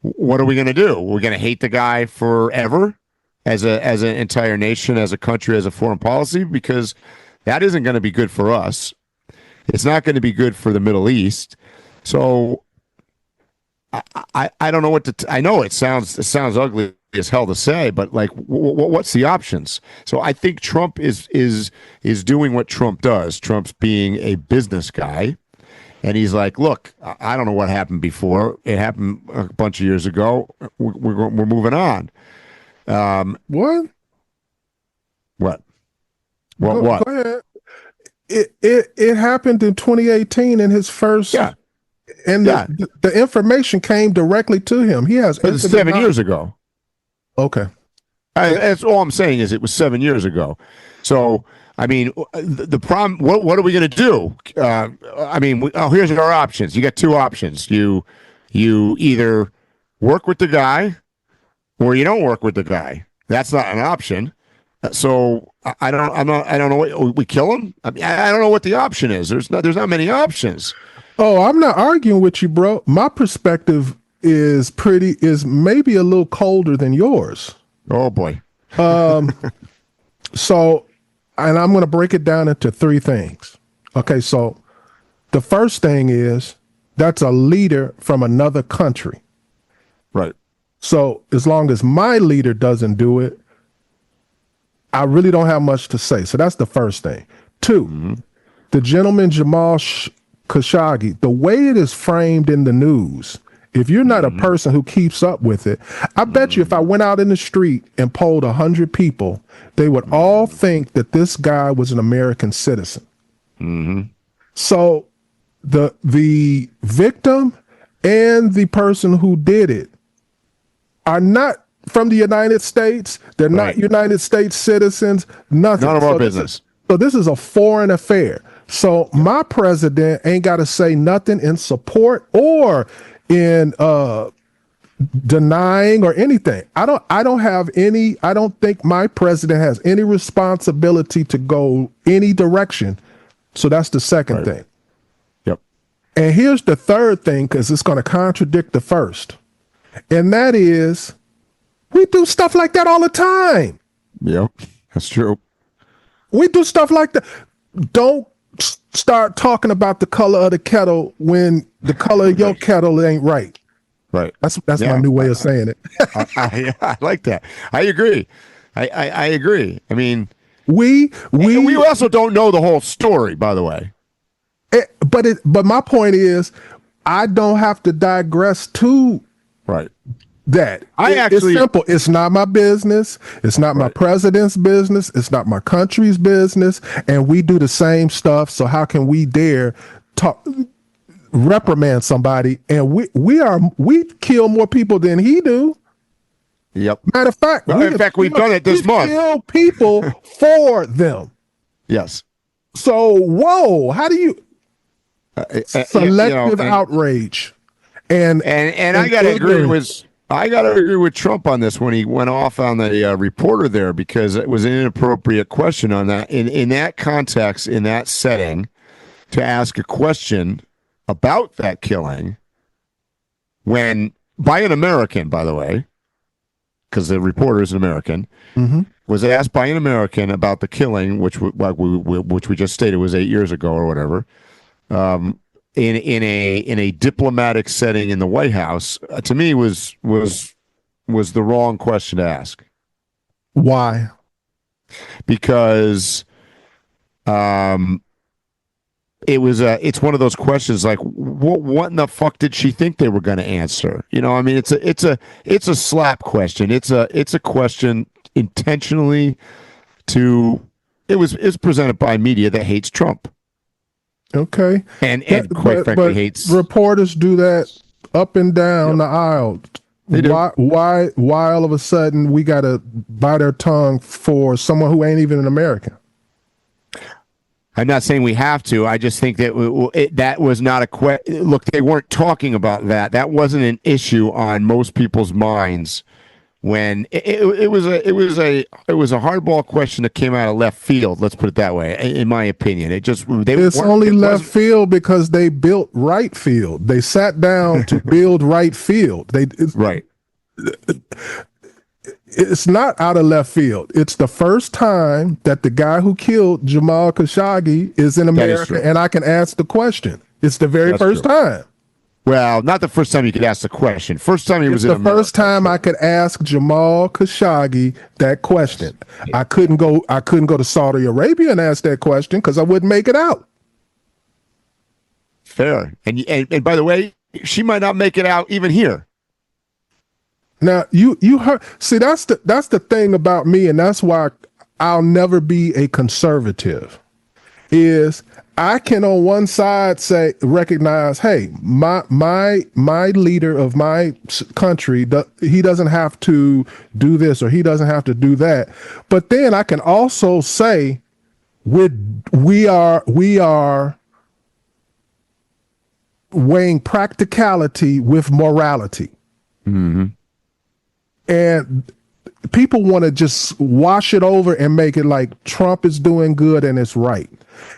what are we going to do? We're going to hate the guy forever as an entire nation, as a country, as a foreign policy, because that isn't going to be good for us. It's not going to be good for the Middle East. So I don't know what to. I know it sounds ugly as hell to say, but like, what's the options? So I think Trump is doing what Trump does. Trump's being a business guy. And he's like, look, I don't know what happened before. It happened a bunch of years ago. We're moving on. What? What? Go ahead. It happened in 2018 in his first. Yeah. And the information came directly to him. He has. It was 7 years ago. Okay. That's all I'm saying is it was 7 years ago. So. I mean, the problem. What are we going to do? I mean, here's our options. You got two options. You either work with the guy, or you don't work with the guy. That's not an option. So I don't know. We kill him. I mean, I don't know what the option is. There's not many options. Oh, I'm not arguing with you, bro. My perspective is maybe a little colder than yours. Oh boy. So, and I'm going to break it down into three things. Okay, so the first thing is that's a leader from another country. Right. So as long as my leader doesn't do it, I really don't have much to say. So that's the first thing. Two, the gentleman Jamal Khashoggi, the way it is framed in the news, if you're not a person who keeps up with it, I bet you if I went out in the street and polled 100 people, they would all think that this guy was an American citizen. So the victim and the person who did it are not from the United States. They're not United States citizens. Nothing. None of our business. So this is a foreign affair. So my president ain't got to say nothing in support or in denying or anything. I don't think my president has any responsibility to go any direction. So that's the second thing. Yep. And here's the third thing, because it's going to contradict the first. And that is, we do stuff like that all the time. Yep. That's true. We do stuff like that. Don't start talking about the color of the kettle when the color of your kettle ain't right. Right. That's my new way of saying it. I like that. I agree. I agree. I mean, we also don't know the whole story, by the way. But my point is, I don't have to digress to that. It's simple. It's not my business. It's not my president's business. It's not my country's business. And we do the same stuff. So how can we dare reprimand somebody? And we kill more people than he do. Yep. Matter of fact, we've done it this month. We kill people for them. Yes. So whoa, how do you selective outrage? And I got to agree with Trump on this when he went off on the reporter there, because it was an inappropriate question on that in that context, in that setting, to ask a question about that killing when by an American, by the way, because the reporter is an American, was asked by an American about the killing, which we just stated was 8 years ago or whatever. In a diplomatic setting in the White House, to me was the wrong question to ask. Why? Because it's one of those questions like what in the fuck did she think they were going to answer? You know, I mean, it's a slap question. It's a question intentionally it was presented by media that hates Trump. Okay. And quite frankly hates. Reporters do that up and down the aisle. They do. Why all of a sudden we got to bite our tongue for someone who ain't even an American? I'm not saying we have to. I just think that that was not a question. Look, they weren't talking about that. That wasn't an issue on most people's minds when it was a hardball question that came out of left field. Let's put it that way. In my opinion, it's only left field because they built right field. They sat down to build right field. It's not out of left field. It's the first time that the guy who killed Jamal Khashoggi is in America, and I can ask the question. It's the very first time. Well, not the first time you could ask the question. First time he was in America. The first time I could ask Jamal Khashoggi that question. I couldn't go to Saudi Arabia and ask that question because I wouldn't make it out. Fair. And by the way, she might not make it out even here. Now you heard. See, that's the thing about me, and that's why I'll never be a conservative. Is I can on one side recognize, hey, my leader of my country, he doesn't have to do this or he doesn't have to do that. But then I can also say we are weighing practicality with morality. Mm-hmm. And people want to just wash it over and make it like Trump is doing good and it's right.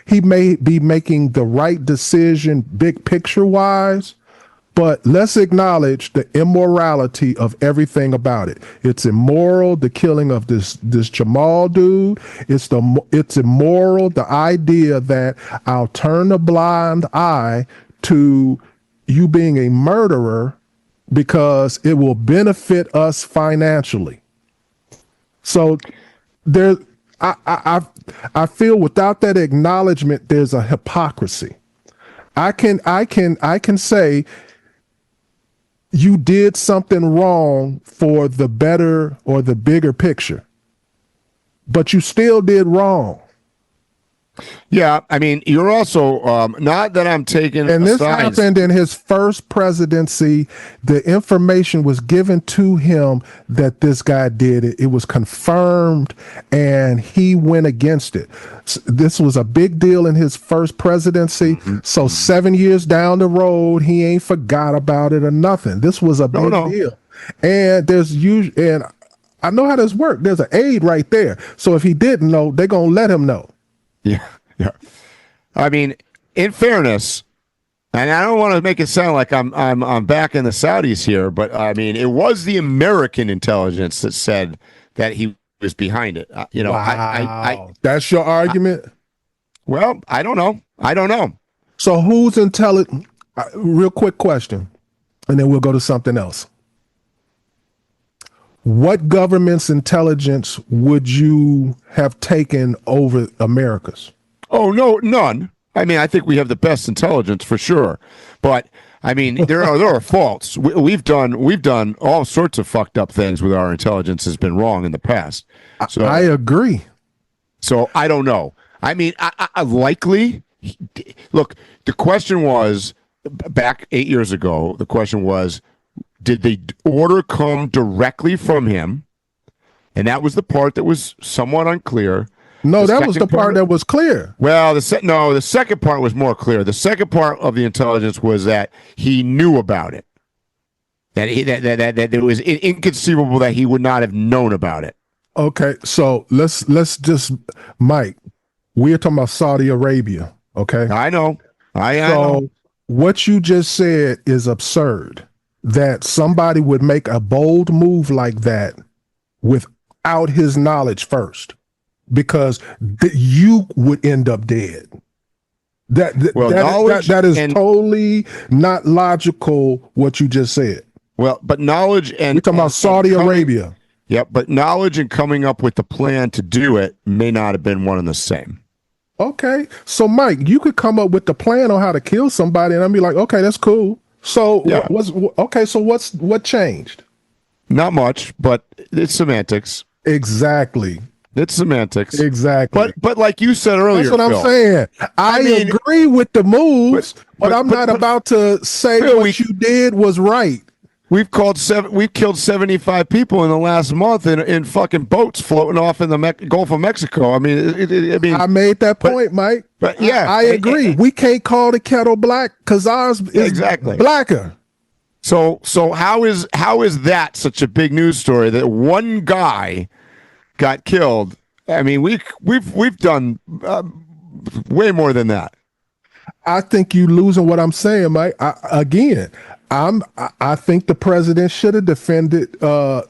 He may be making the right decision big picture wise, but let's acknowledge the immorality of everything about it. It's immoral, the killing of this Jamal dude. It's immoral, the idea that I'll turn a blind eye to you being a murderer because it will benefit us financially. So I feel without that acknowledgement, there's a hypocrisy. I can say you did something wrong for the better or the bigger picture, but you still did wrong. Yeah, I mean, you're also not that I'm taking. And this happened in his first presidency. The information was given to him that this guy did it. It was confirmed, and he went against it. This was a big deal in his first presidency. Mm-hmm. So 7 years down the road, he ain't forgot about it or nothing. This was a big deal. And and I know how this works. There's an aide right there. So if he didn't know, they're gonna let him know. Yeah. I mean, in fairness, and I don't want to make it sound like I'm back in the Saudis here, but I mean, it was the American intelligence that said that he was behind it. Wow. That's your argument? Well, I don't know. So who's intelligent? Real quick question, and then we'll go to something else. What government's intelligence would you have taken over America's? Oh, no, none. I mean, I think we have the best intelligence for sure. But I mean, there are faults. We've done all sorts of fucked up things with our intelligence has been wrong in the past. So I agree. So I don't know. I mean, I likely look. The question was back 8 years ago. The question was, did the order come directly from him? And that was the part that was somewhat unclear. No, that was the part that was clear. Well, the second part was more clear. The second part of the intelligence was that he knew about it. That it was inconceivable that he would not have known about it. Okay, so let's just, Mike, we're talking about Saudi Arabia, okay? I know. I know. What you just said is absurd. That somebody would make a bold move like that without his knowledge first, because you would end up dead. That is totally not logical what you just said. Well, but knowledge and we're talking about Saudi Arabia. Yep, but knowledge and coming up with the plan to do it may not have been one and the same. Okay, so Mike, you could come up with the plan on how to kill somebody, and I'd be like, okay, that's cool. So yeah. What changed? Not much, but it's semantics. Exactly. It's semantics. Exactly. But like you said earlier, that's what I'm saying. I agree with the moves, but I'm not about to say what you did was right. We've killed 75 people in the last month in fucking boats floating off in the Gulf of Mexico. I mean, I made that point, Mike. But yeah, I agree. We can't call the kettle black because ours is blacker. So how is that such a big news story that one guy got killed? I mean, we've done way more than that. I think you losing what I'm saying, Mike. I think the president should have defended the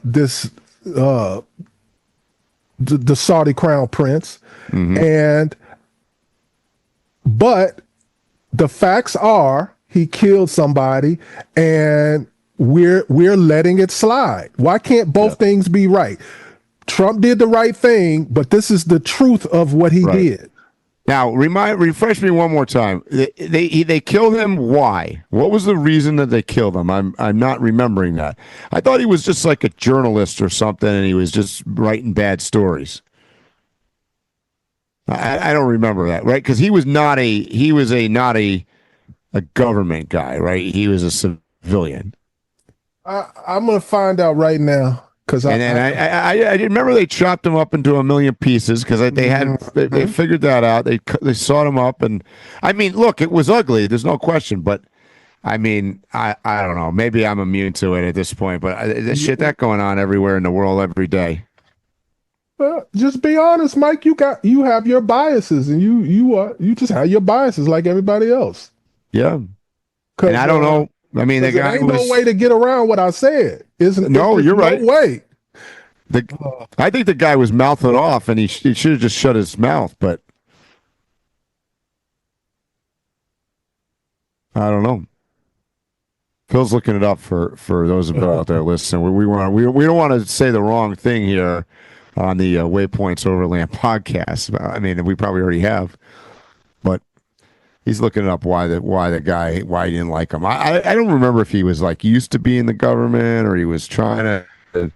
Saudi crown prince, but the facts are he killed somebody, and we're letting it slide. Why can't both things be right? Trump did the right thing, but this is the truth of what he did. Now, refresh me one more time. They killed him. Why? What was the reason that they killed him? I'm not remembering that. I thought he was just like a journalist or something, and he was just writing bad stories. I don't remember that, right? Because he was not a government guy, right? He was a civilian. I'm gonna find out right now. I remember they chopped him up into a million pieces because they figured that out. They sawed him up, and I mean, look, it was ugly. There's no question, but I mean, I don't know. Maybe I'm immune to it at this point, but there's shit that going on everywhere in the world every day. Well, just be honest, Mike. You have your biases, and you just have your biases like everybody else. Yeah. And I don't know. I mean, the guy ain't was no way to get around what I said. Isn't no, you're right. No way. I think the guy was mouthing off, and he should have just shut his mouth. But I don't know. Phil's looking it up for those out there listening. We don't want to say the wrong thing here on the Waypoints Overland podcast. I mean, we probably already have, but he's looking up why he didn't like him. I don't remember if he was like used to be in the government or he was trying to.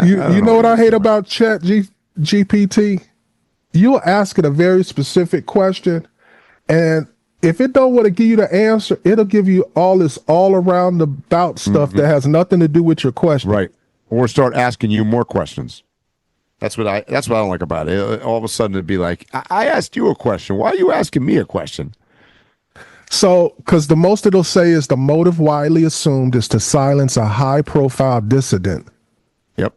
You know what I hate about Chat GPT? You'll ask it a very specific question, and if it don't want to give you the answer, it'll give you all this all around about stuff that has nothing to do with your question. Right. Or start asking you more questions. That's what I don't like about it. All of a sudden it'd be like, I asked you a question. Why are you asking me a question? So, because the most it'll say is the motive widely assumed is to silence a high-profile dissident. Yep.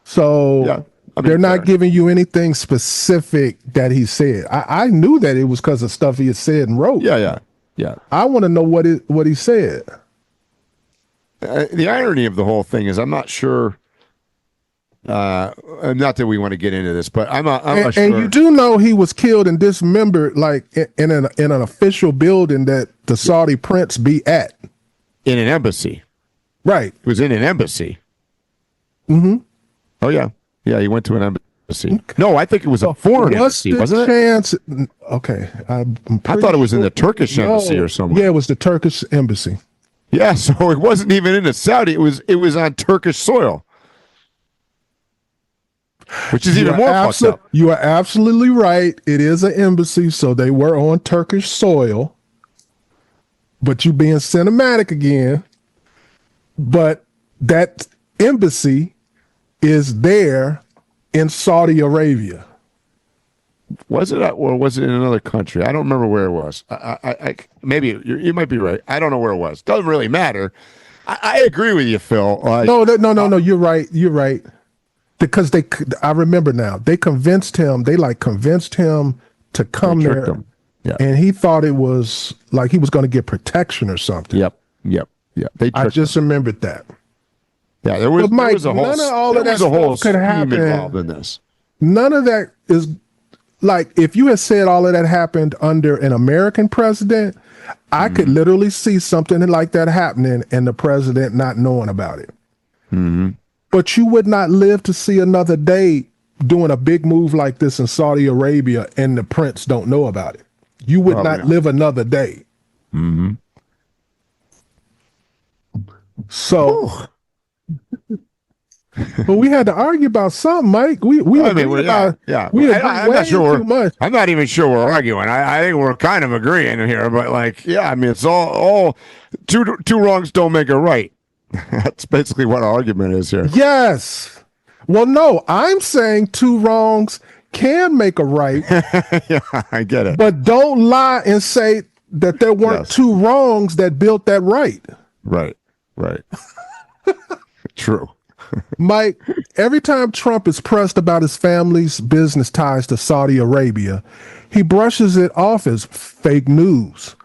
So yeah. they're not giving you anything specific that he said. I knew that it was because of stuff he had said and wrote. Yeah. I want to know what he said. The irony of the whole thing is, I'm not sure. Not that we want to get into this, but I'm not sure. And you do know he was killed and dismembered, like in an official building that the Saudi prince be at. In an embassy. Right. He was in an embassy. Mm-hmm. Oh yeah. Yeah, he went to an embassy. Okay. No, I think it was a foreign embassy, wasn't it? Okay. I thought it was in the Turkish embassy or something. Yeah, it was the Turkish embassy. Yeah, so it wasn't even in the Saudi. It was on Turkish soil. Which is even more fucked up. You are absolutely right. It is an embassy, so they were on Turkish soil. But you being cinematic again. But that embassy is there in Saudi Arabia. Was it, or was it in another country? I don't remember where it was. I maybe you might be right. I don't know where it was. Doesn't really matter. I agree with you, Phil. No. You're right. You're right. Because I remember now. They convinced him. They convinced him to come there, yeah. And he thought it was like he was going to get protection or something. Yep. I just remembered that. Yeah, there was a whole none of all of that stuff could happen involved in this. None of that is like if you had said all of that happened under an American president, I could literally see something like that happening and the president not knowing about it. Mm-hmm. But you would not live to see another day doing a big move like this in Saudi Arabia and the prince don't know about it. You would not live another day. Mm-hmm. So, but we had to argue about something, Mike. I'm not sure. I'm not even sure we're arguing. I think we're kind of agreeing here, but I mean, it's all two wrongs don't make a right. That's basically what our argument is here. Yes. Well, no, I'm saying two wrongs can make a right. Yeah, I get it. But don't lie and say that there weren't two wrongs that built that right. Right. True. Mike, every time Trump is pressed about his family's business ties to Saudi Arabia, he brushes it off as fake news.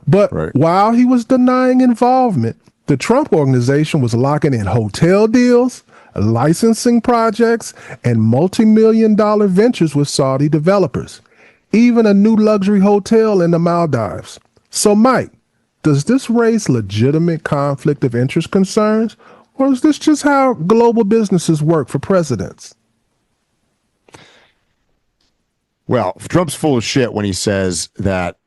But while he was denying involvement, the Trump organization was locking in hotel deals, licensing projects, and multi-million-dollar ventures with Saudi developers, even a new luxury hotel in the Maldives. So, Mike, does this raise legitimate conflict of interest concerns, or is this just how global businesses work for presidents? Well, Trump's full of shit when he says that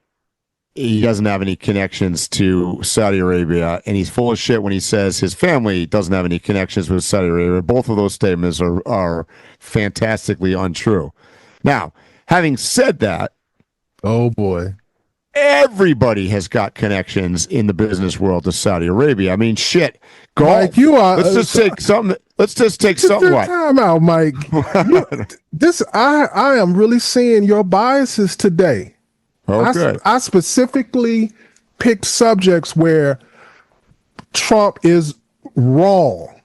he doesn't have any connections to Saudi Arabia, and he's full of shit when he says his family doesn't have any connections with Saudi Arabia. Both of those statements are fantastically untrue. Now, having said that, oh boy, everybody has got connections in the business world to Saudi Arabia. I mean, shit. Mike, you are. Let's just take something. Let's just take something. Time out, Mike. I am really seeing your biases today. Okay. I specifically picked subjects where Trump is wrong.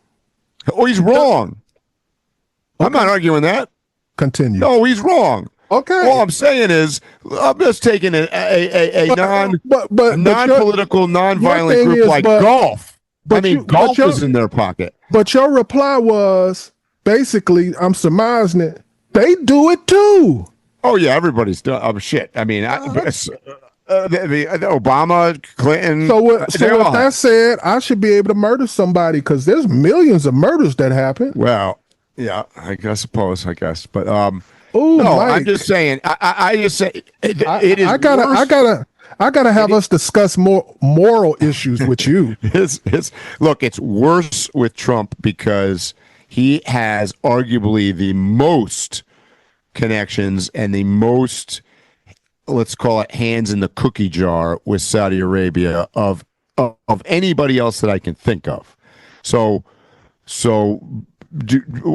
Oh, he's wrong. I'm not arguing that. continue. No, he's wrong. Okay. All I'm saying is, I'm just taking a non-political, non-violent group like golf. Golf is in their pocket. But your reply was basically, I'm surmising it, they do it too. Oh, yeah, everybody's doing shit. I mean, Obama, Clinton. So with that said, I should be able to murder somebody because there's millions of murders that happen. Well, yeah, I suppose. But Ooh, no, Mike. I'm just saying. I just say it is. I gotta have us discuss more moral issues with you. Look, it's worse with Trump because he has arguably the most connections and the most, let's call it, hands in the cookie jar with Saudi Arabia of anybody else that I can think of. So.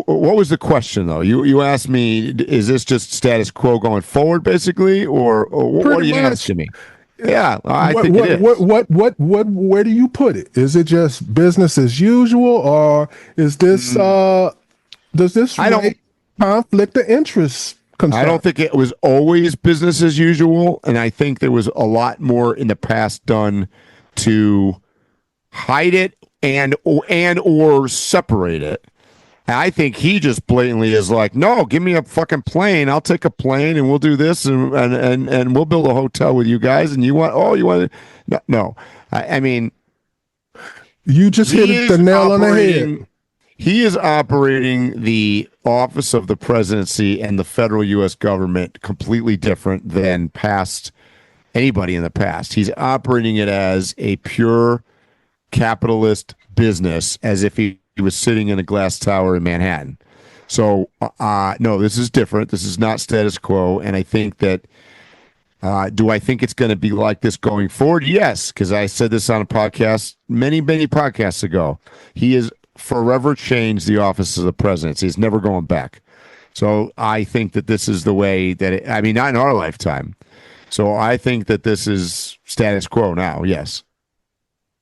What was the question, though? You asked me, is this just status quo going forward, basically, or what are you asking me? Yeah, I think it is. Where do you put it? Is it just business as usual, or is this does this conflict of interest concern? I don't think it was always business as usual, and I think there was a lot more in the past done to hide it and or separate it. I think he just blatantly is like, no, give me a fucking plane. I'll take a plane and we'll do this and we'll build a hotel with you guys. And you want no. I mean, you just hit the nail on the head. He is operating the office of the presidency and the federal U.S. government completely different than anybody in the past. He's operating it as a pure capitalist business, as if he was sitting in a glass tower in Manhattan. So, no, this is different. This is not status quo. And I think that, do I think it's going to be like this going forward? Yes, because I said this on a podcast many, many podcasts ago. He has forever changed the office of the presidency. He's never going back. So I think that this is the way that not in our lifetime. So I think that this is status quo now, yes.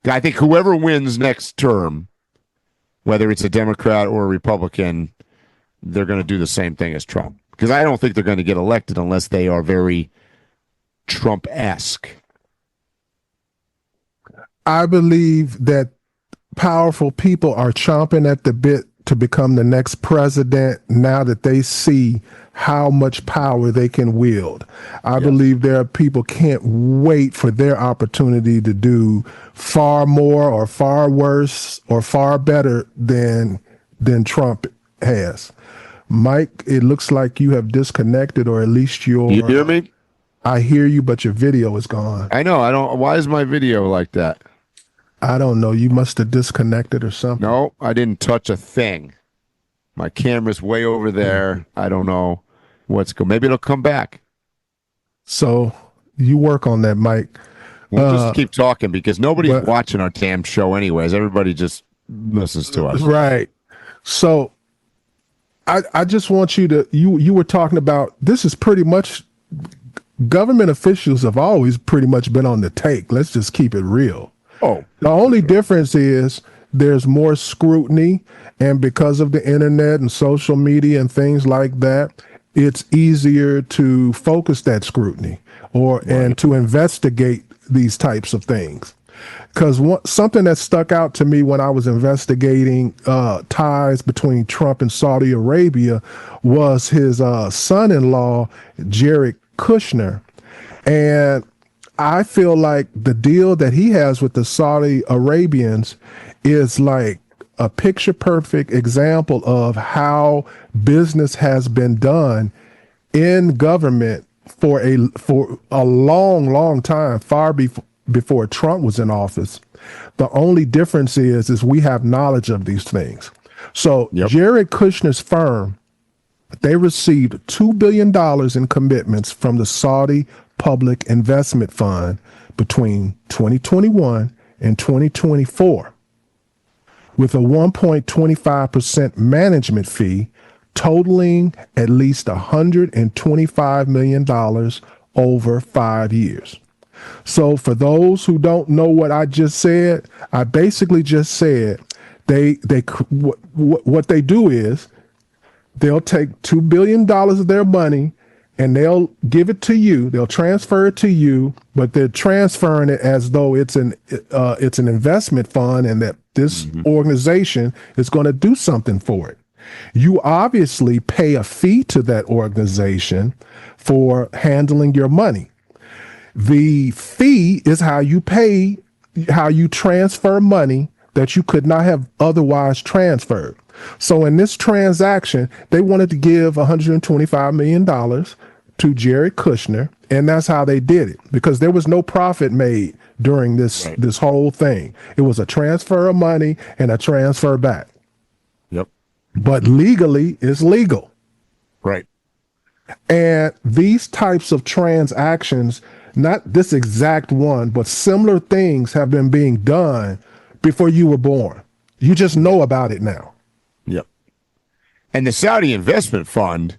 I think whoever wins next term, whether it's a Democrat or a Republican, they're going to do the same thing as Trump. Because I don't think they're going to get elected unless they are very Trump-esque. I believe that powerful people are chomping at the bit to become the next president now that they see how much power they can wield. I believe there are people can't wait for their opportunity to do far more or far worse or far better than Trump has. Mike, it looks like you have disconnected, or at least your... You hear me? I hear you, but your video is gone. I know. I don't. Why is my video like that? I don't know. You must have disconnected or something. No, I didn't touch a thing. My camera's way over there. I don't know what's going. Maybe it'll come back. So you work on that, Mike. We'll just keep talking because nobody's watching our damn show anyways. Everybody just listens to us. Right. So I just want you to, you were talking about, this is pretty much, government officials have always pretty much been on the take. Let's just keep it real. Oh. The only difference is there's more scrutiny, and because of the internet and social media and things like that, it's easier to focus that scrutiny and to investigate these types of things. Because something that stuck out to me when I was investigating ties between Trump and Saudi Arabia was his son-in-law, Jared Kushner. And I feel like the deal that he has with the Saudi Arabians is like a picture-perfect example of how business has been done in government for a long, long time, far before Trump was in office. The only difference is we have knowledge of these things. So Jared Kushner's firm, they received $2 billion in commitments from the Saudi Public Investment Fund between 2021 and 2024, with a 1.25% management fee totaling at least $125 million over 5 years. So for those who don't know what I just said, I basically just said what they do is They'll take $2 billion of their money and they'll give it to you. They'll transfer it to you, but they're transferring it as though it's an investment fund and that this organization is going to do something for it. You obviously pay a fee to that organization for handling your money. The fee is how you transfer money that you could not have otherwise transferred. So in this transaction, they wanted to give $125 million to Jared Kushner, and that's how they did it, because there was no profit made during this whole thing. It was a transfer of money and a transfer back. Yep. But legally, it's legal. Right. And these types of transactions, not this exact one, but similar things have been being done before you were born. You just know about it now. Yep. And the Saudi investment fund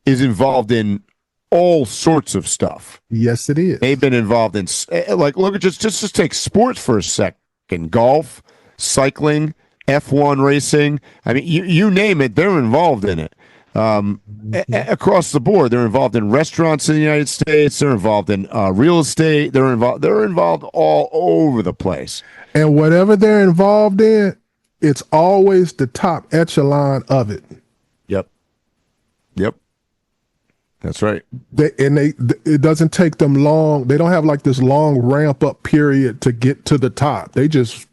is involved in all sorts of stuff. Yes, it is. They've been involved in, like, look at just take sports for a second. Golf, cycling, F1 racing. I mean, you name it, they're involved in it. Across the board, they're involved in restaurants in the United States. They're involved in real estate. They're involved all over the place. And whatever they're involved in, it's always the top echelon of it. Yep. That's right. It doesn't take them long. They don't have like this long ramp up period to get to the top. They just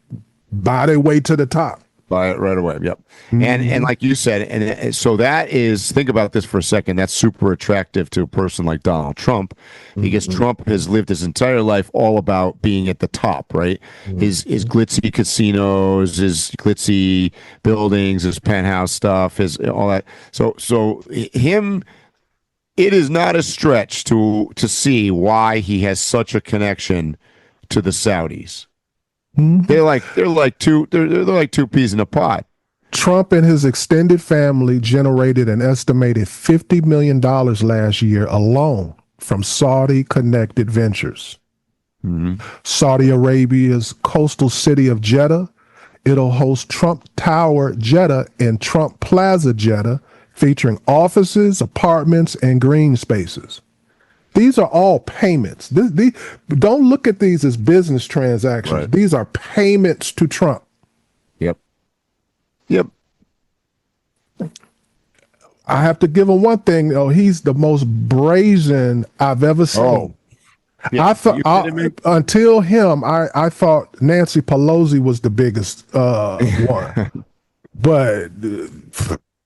buy their way to the top. Buy it right away. Yep. And like you said, and so that is, think about this for a second. That's super attractive to a person like Donald Trump, because Trump has lived his entire life all about being at the top, right? His glitzy casinos, his glitzy buildings, his penthouse stuff, his all that. So him, it is not a stretch to see why he has such a connection to the Saudis. They're like two peas in a pod. Trump and his extended family generated an estimated $50 million last year alone from Saudi-connected ventures. Saudi Arabia's coastal city of Jeddah, it'll host Trump Tower Jeddah and Trump Plaza Jeddah, featuring offices, apartments, and green spaces. These are all payments. Don't look at these as business transactions. Right. These are payments to Trump. Yep. I have to give him one thing, though. He's the most brazen I've ever seen. Oh. Yeah, I thought until him, I thought Nancy Pelosi was the biggest one. But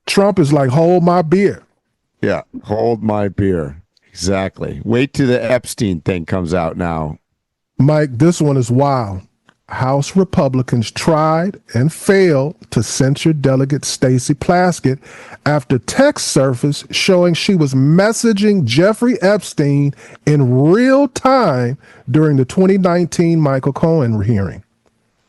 Trump is like, hold my beer. Yeah, hold my beer. Exactly. Wait till the Epstein thing comes out now. Mike, this one is wild. House Republicans tried and failed to censure Delegate Stacey Plaskett after text surfaced showing she was messaging Jeffrey Epstein in real time during the 2019 Michael Cohen hearing.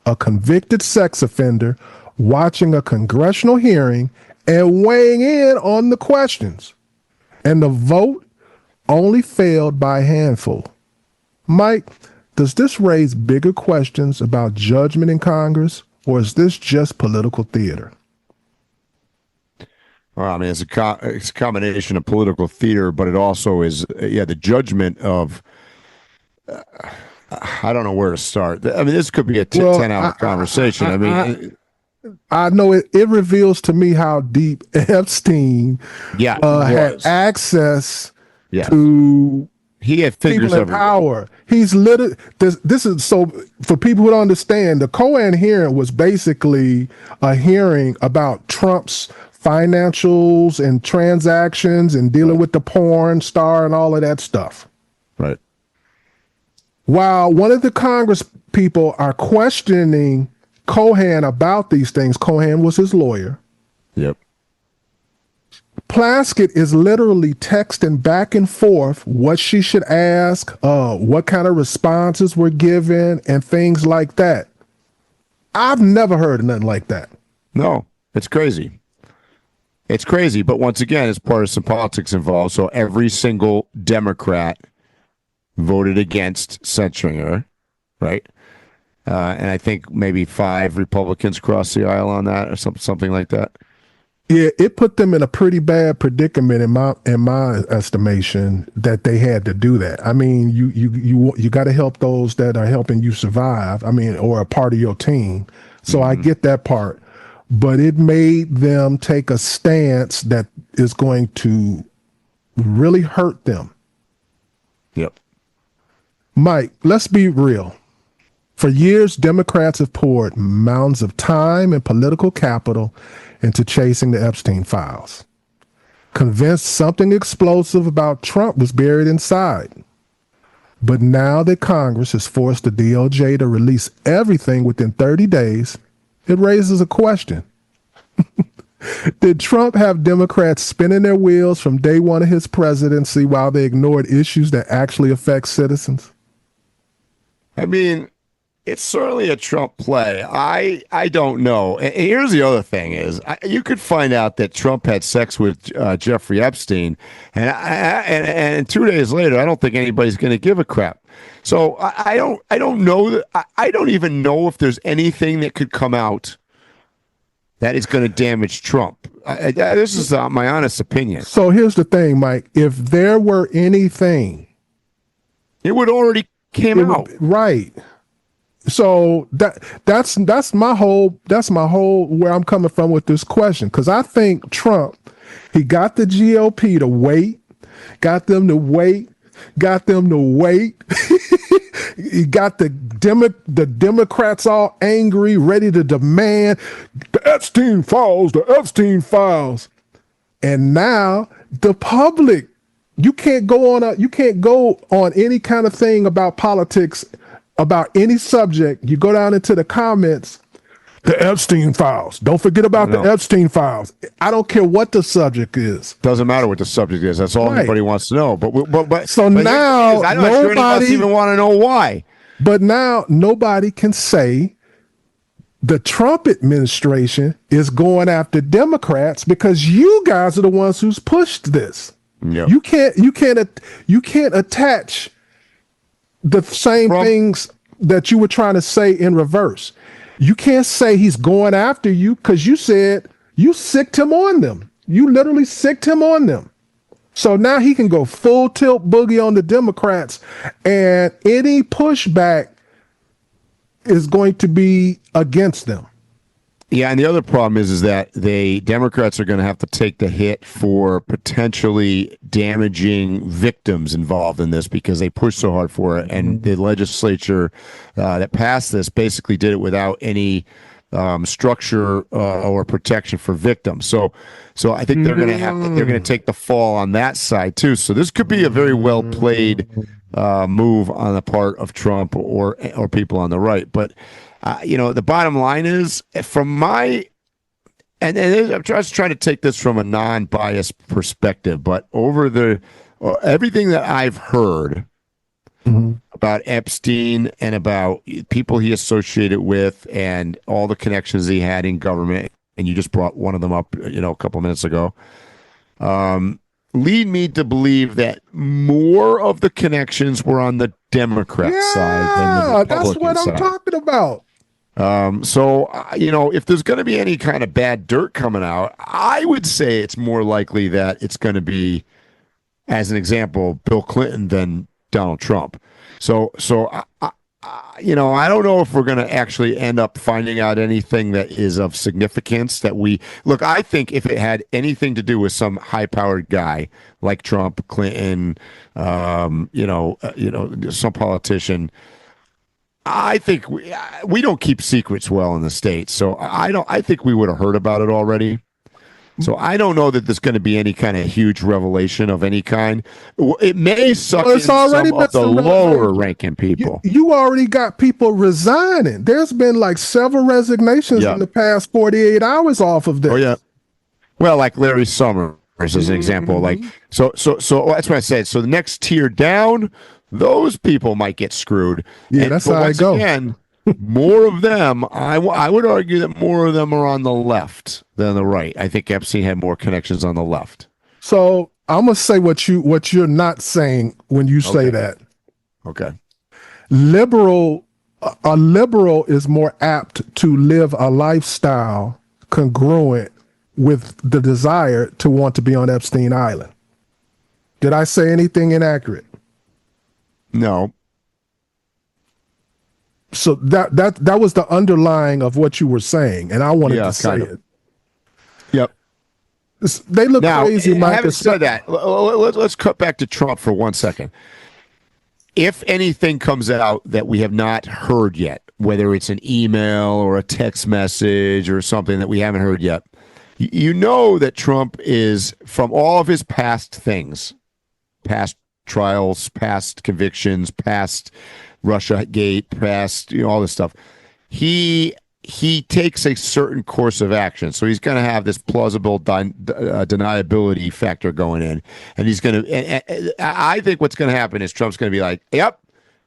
A convicted sex offender watching a congressional hearing and weighing in on the questions. And the vote only failed by a handful. Mike, does this raise bigger questions about judgment in Congress, or is this just political theater? Well, I mean, it's a combination of political theater, but it also is, the judgment of, I don't know where to start. I mean, this could be a 10-hour conversation. I know it reveals to me how deep Epstein had access to. He had figures people in power. He's literally this is so for people who don't understand. The Cohen hearing was basically a hearing about Trump's financials and transactions and dealing with the porn star and all of that stuff. Right. While one of the Congress people are questioning Cohen about these things, Cohen was his lawyer. Yep. Plaskett is literally texting back and forth what she should ask, what kind of responses were given, and things like that. I've never heard of nothing like that. No, it's crazy. It's crazy, but once again, it's partisan politics involved. So every single Democrat voted against censoring her, right? And I think maybe 5 Republicans crossed the aisle on that, or something like that. Yeah, it put them in a pretty bad predicament in my estimation that they had to do that. I mean, you got to help those that are helping you survive. I mean, or a part of your team. So I get that part, but it made them take a stance that is going to really hurt them. Yep. Mike, let's be real. For years, Democrats have poured mounds of time and political capital into chasing the Epstein files, convinced something explosive about Trump was buried inside. But now that Congress has forced the DOJ to release everything within 30 days, it raises a question. Did Trump have Democrats spinning their wheels from day one of his presidency while they ignored issues that actually affect citizens? I mean, it's certainly a Trump play. I don't know. And here's the other thing is you could find out that Trump had sex with Jeffrey Epstein, and 2 days later, I don't think anybody's going to give a crap. So I don't know. I don't even know if there's anything that could come out that is going to damage Trump. This is my honest opinion. So here's the thing, Mike. If there were anything, it would already came out. Right. So that's my whole where I'm coming from with this question. Because I think Trump, he got the GOP to wait, got them to wait. He got the Democrats all angry, ready to demand the Epstein files. And now the public, you can't go on any kind of thing about politics, about any subject. You go down into the comments, the Epstein files. Don't forget about the Epstein files. I don't care what the subject is. Doesn't matter what the subject is. That's all anybody wants to know. But now I'm not sure any of us even want to know why. But now nobody can say the Trump administration is going after Democrats because you guys are the ones who's pushed this. Yep. You can't attach the same things that you were trying to say in reverse. You can't say he's going after you because you said you sicked him on them. You literally sicked him on them. So now he can go full tilt boogie on the Democrats, and any pushback is going to be against them. Yeah, and the other problem is that Democrats are going to have to take the hit for potentially damaging victims involved in this because they pushed so hard for it, and the legislature that passed this basically did it without any structure or protection for victims. So I think they're going to take the fall on that side too. So this could be a very well played move on the part of Trump or people on the right, but. The bottom line is, from my, and I'm just trying to take this from a non-biased perspective, but over everything that I've heard about Epstein and about people he associated with and all the connections he had in government, and you just brought one of them up, a couple of minutes ago, lead me to believe that more of the connections were on the Democrat side than the Republican that's what side. I'm talking about. If there's going to be any kind of bad dirt coming out, I would say it's more likely that it's going to be, as an example, Bill Clinton than Donald Trump. So I don't know if we're going to actually end up finding out anything that is of significance I think if it had anything to do with some high-powered guy like Trump, Clinton, some politician, I think we don't keep secrets well in the States, so I think we would have heard about it already. So I don't know that there's going to be any kind of huge revelation of any kind. It may suck in some of the lower ranking people. You already got people resigning. There's been like several resignations in the past 48 hours off of this. Oh yeah. Well, like Larry Summers as an example. Like so that's what I said. So the next tier down, those people might get screwed. Yeah, that's how I go. Again, more of them, I would argue that more of them are on the left than the right. I think Epstein had more connections on the left. So I'm gonna say what you're not saying when you say that. Okay. A liberal is more apt to live a lifestyle congruent with the desire to want to be on Epstein Island. Did I say anything inaccurate? No. So that was the underlying of what you were saying, and I wanted to say it. Yep. They look now, crazy, Mike. Having said that, let's cut back to Trump for 1 second. If anything comes out that we have not heard yet, whether it's an email or a text message or something that we haven't heard yet, you know that Trump is, from all of his past things, past trials, past convictions, past Russia Gate, past all this stuff, he takes a certain course of action. So he's going to have this plausible deniability factor going in, and he's going to. I think what's going to happen is Trump's going to be like, "Yep,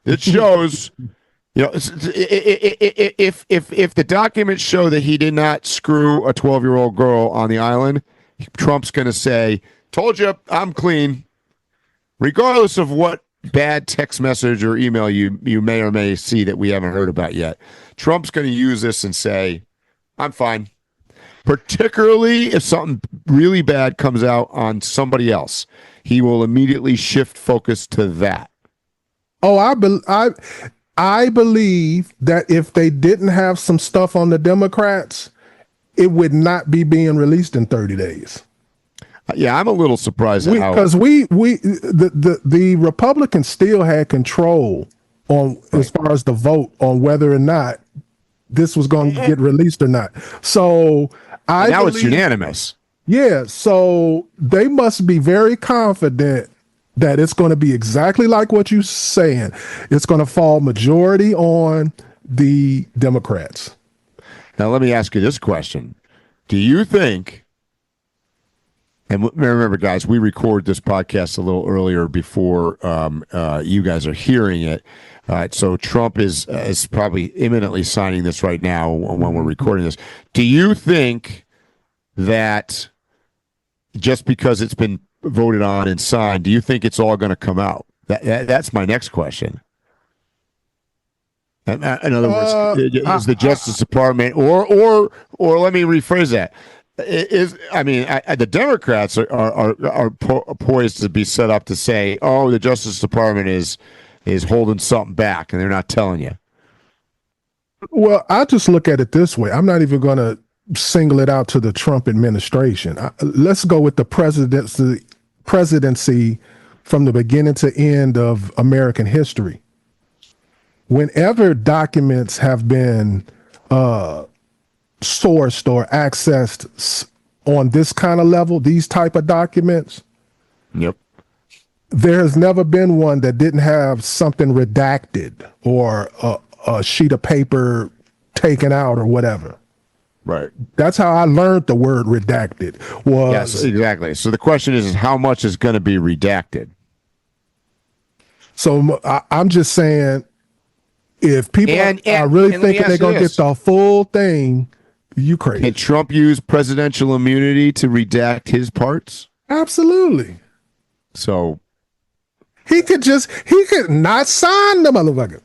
it shows." If the documents show that he did not screw a 12-year-old girl on the island, Trump's going to say, "Told you, I'm clean," regardless of what bad text message or email you may or may see that we haven't heard about yet. Trump's going to use this and say, "I'm fine." Particularly if something really bad comes out on somebody else, he will immediately shift focus to that. Oh, I believe that if they didn't have some stuff on the Democrats, it would not be being released in 30 days. Yeah, I'm a little surprised at how, because the Republicans still had control on as far as the vote on whether or not this was going to get released or not. So now it's unanimous. Yeah, so they must be very confident that it's going to be exactly like what you're saying. It's going to fall majority on the Democrats. Now, let me ask you this question. Do you think, and remember, guys, we record this podcast a little earlier before you guys are hearing it. So Trump is probably imminently signing this right now when we're recording this. Do you think that just because it's been voted on and signed, do you think it's all going to come out? That's my next question. In other words, is the Justice Department, or let me rephrase that. The Democrats are poised to be set up to say, "Oh, the Justice Department is holding something back, and they're not telling you." Well, I just look at it this way. I'm not even going to single it out to the Trump administration. Let's go with the presidency from the beginning to end of American history. Whenever documents have been sourced or accessed on this kind of level, these type of documents, yep, there has never been one that didn't have something redacted or a sheet of paper taken out or whatever. Right. That's how I learned the word redacted. Yes, exactly. So the question is how much is going to be redacted? So I'm just saying, if people are really thinking they're going to get the full thing, you crazy. Can Trump use presidential immunity to redact his parts? Absolutely. So he could not sign the motherfucker.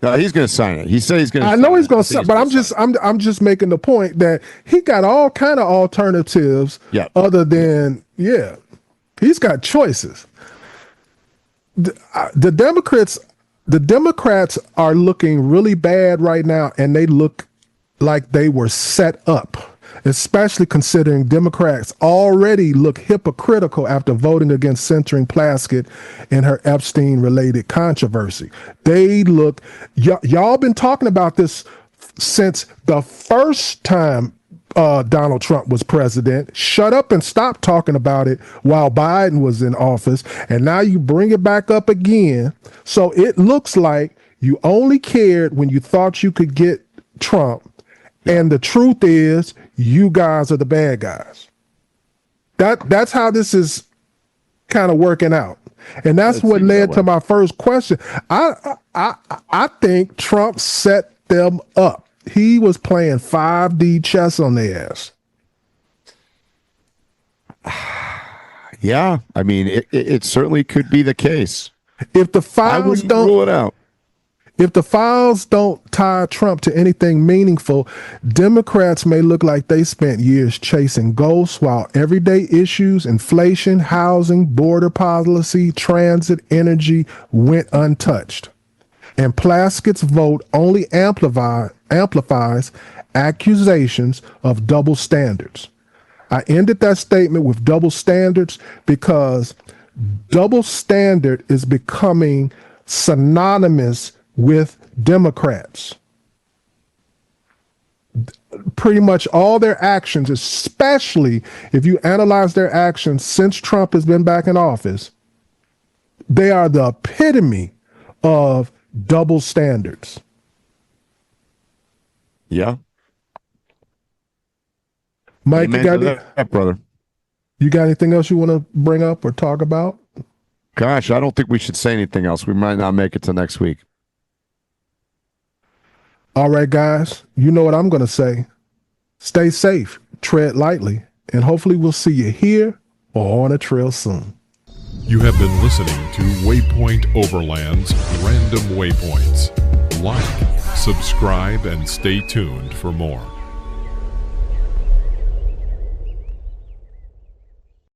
No, he's going to sign it. He said he's going to. I know he's going to sign, but I'm just making the point that he got all kind of alternatives. Yeah. Other than he's got choices. The Democrats are looking really bad right now, and they look like they were set up, especially considering Democrats already look hypocritical after voting against censoring Plaskett in her Epstein-related controversy. They look, y'all been talking about this since the first time Donald Trump was president. Shut up and stop talking about it while Biden was in office, and now you bring it back up again. So it looks like you only cared when you thought you could get Trump. And the truth is, you guys are the bad guys. That's how this is kind of working out, and that's what led to my first question. I think Trump set them up. He was playing 5D chess on their ass. Yeah, I mean, it certainly could be the case. If the files don't rule it out. If the files don't tie Trump to anything meaningful, Democrats may look like they spent years chasing ghosts while everyday issues, inflation, housing, border policy, transit, energy went untouched. And Plaskett's vote only amplifies accusations of double standards. I ended that statement with double standards because double standard is becoming synonymous with Democrats. Pretty much all their actions, especially if you analyze their actions since Trump has been back in office, they are the epitome of double standards. Yeah. Mike, Amen to that, brother. You got anything else you want to bring up or talk about? Gosh, I don't think we should say anything else. We might not make it to next week. All right, guys, you know what I'm going to say. Stay safe, tread lightly, and hopefully we'll see you here or on a trail soon. You have been listening to Waypoint Overland's Random Waypoints. Like, subscribe, and stay tuned for more.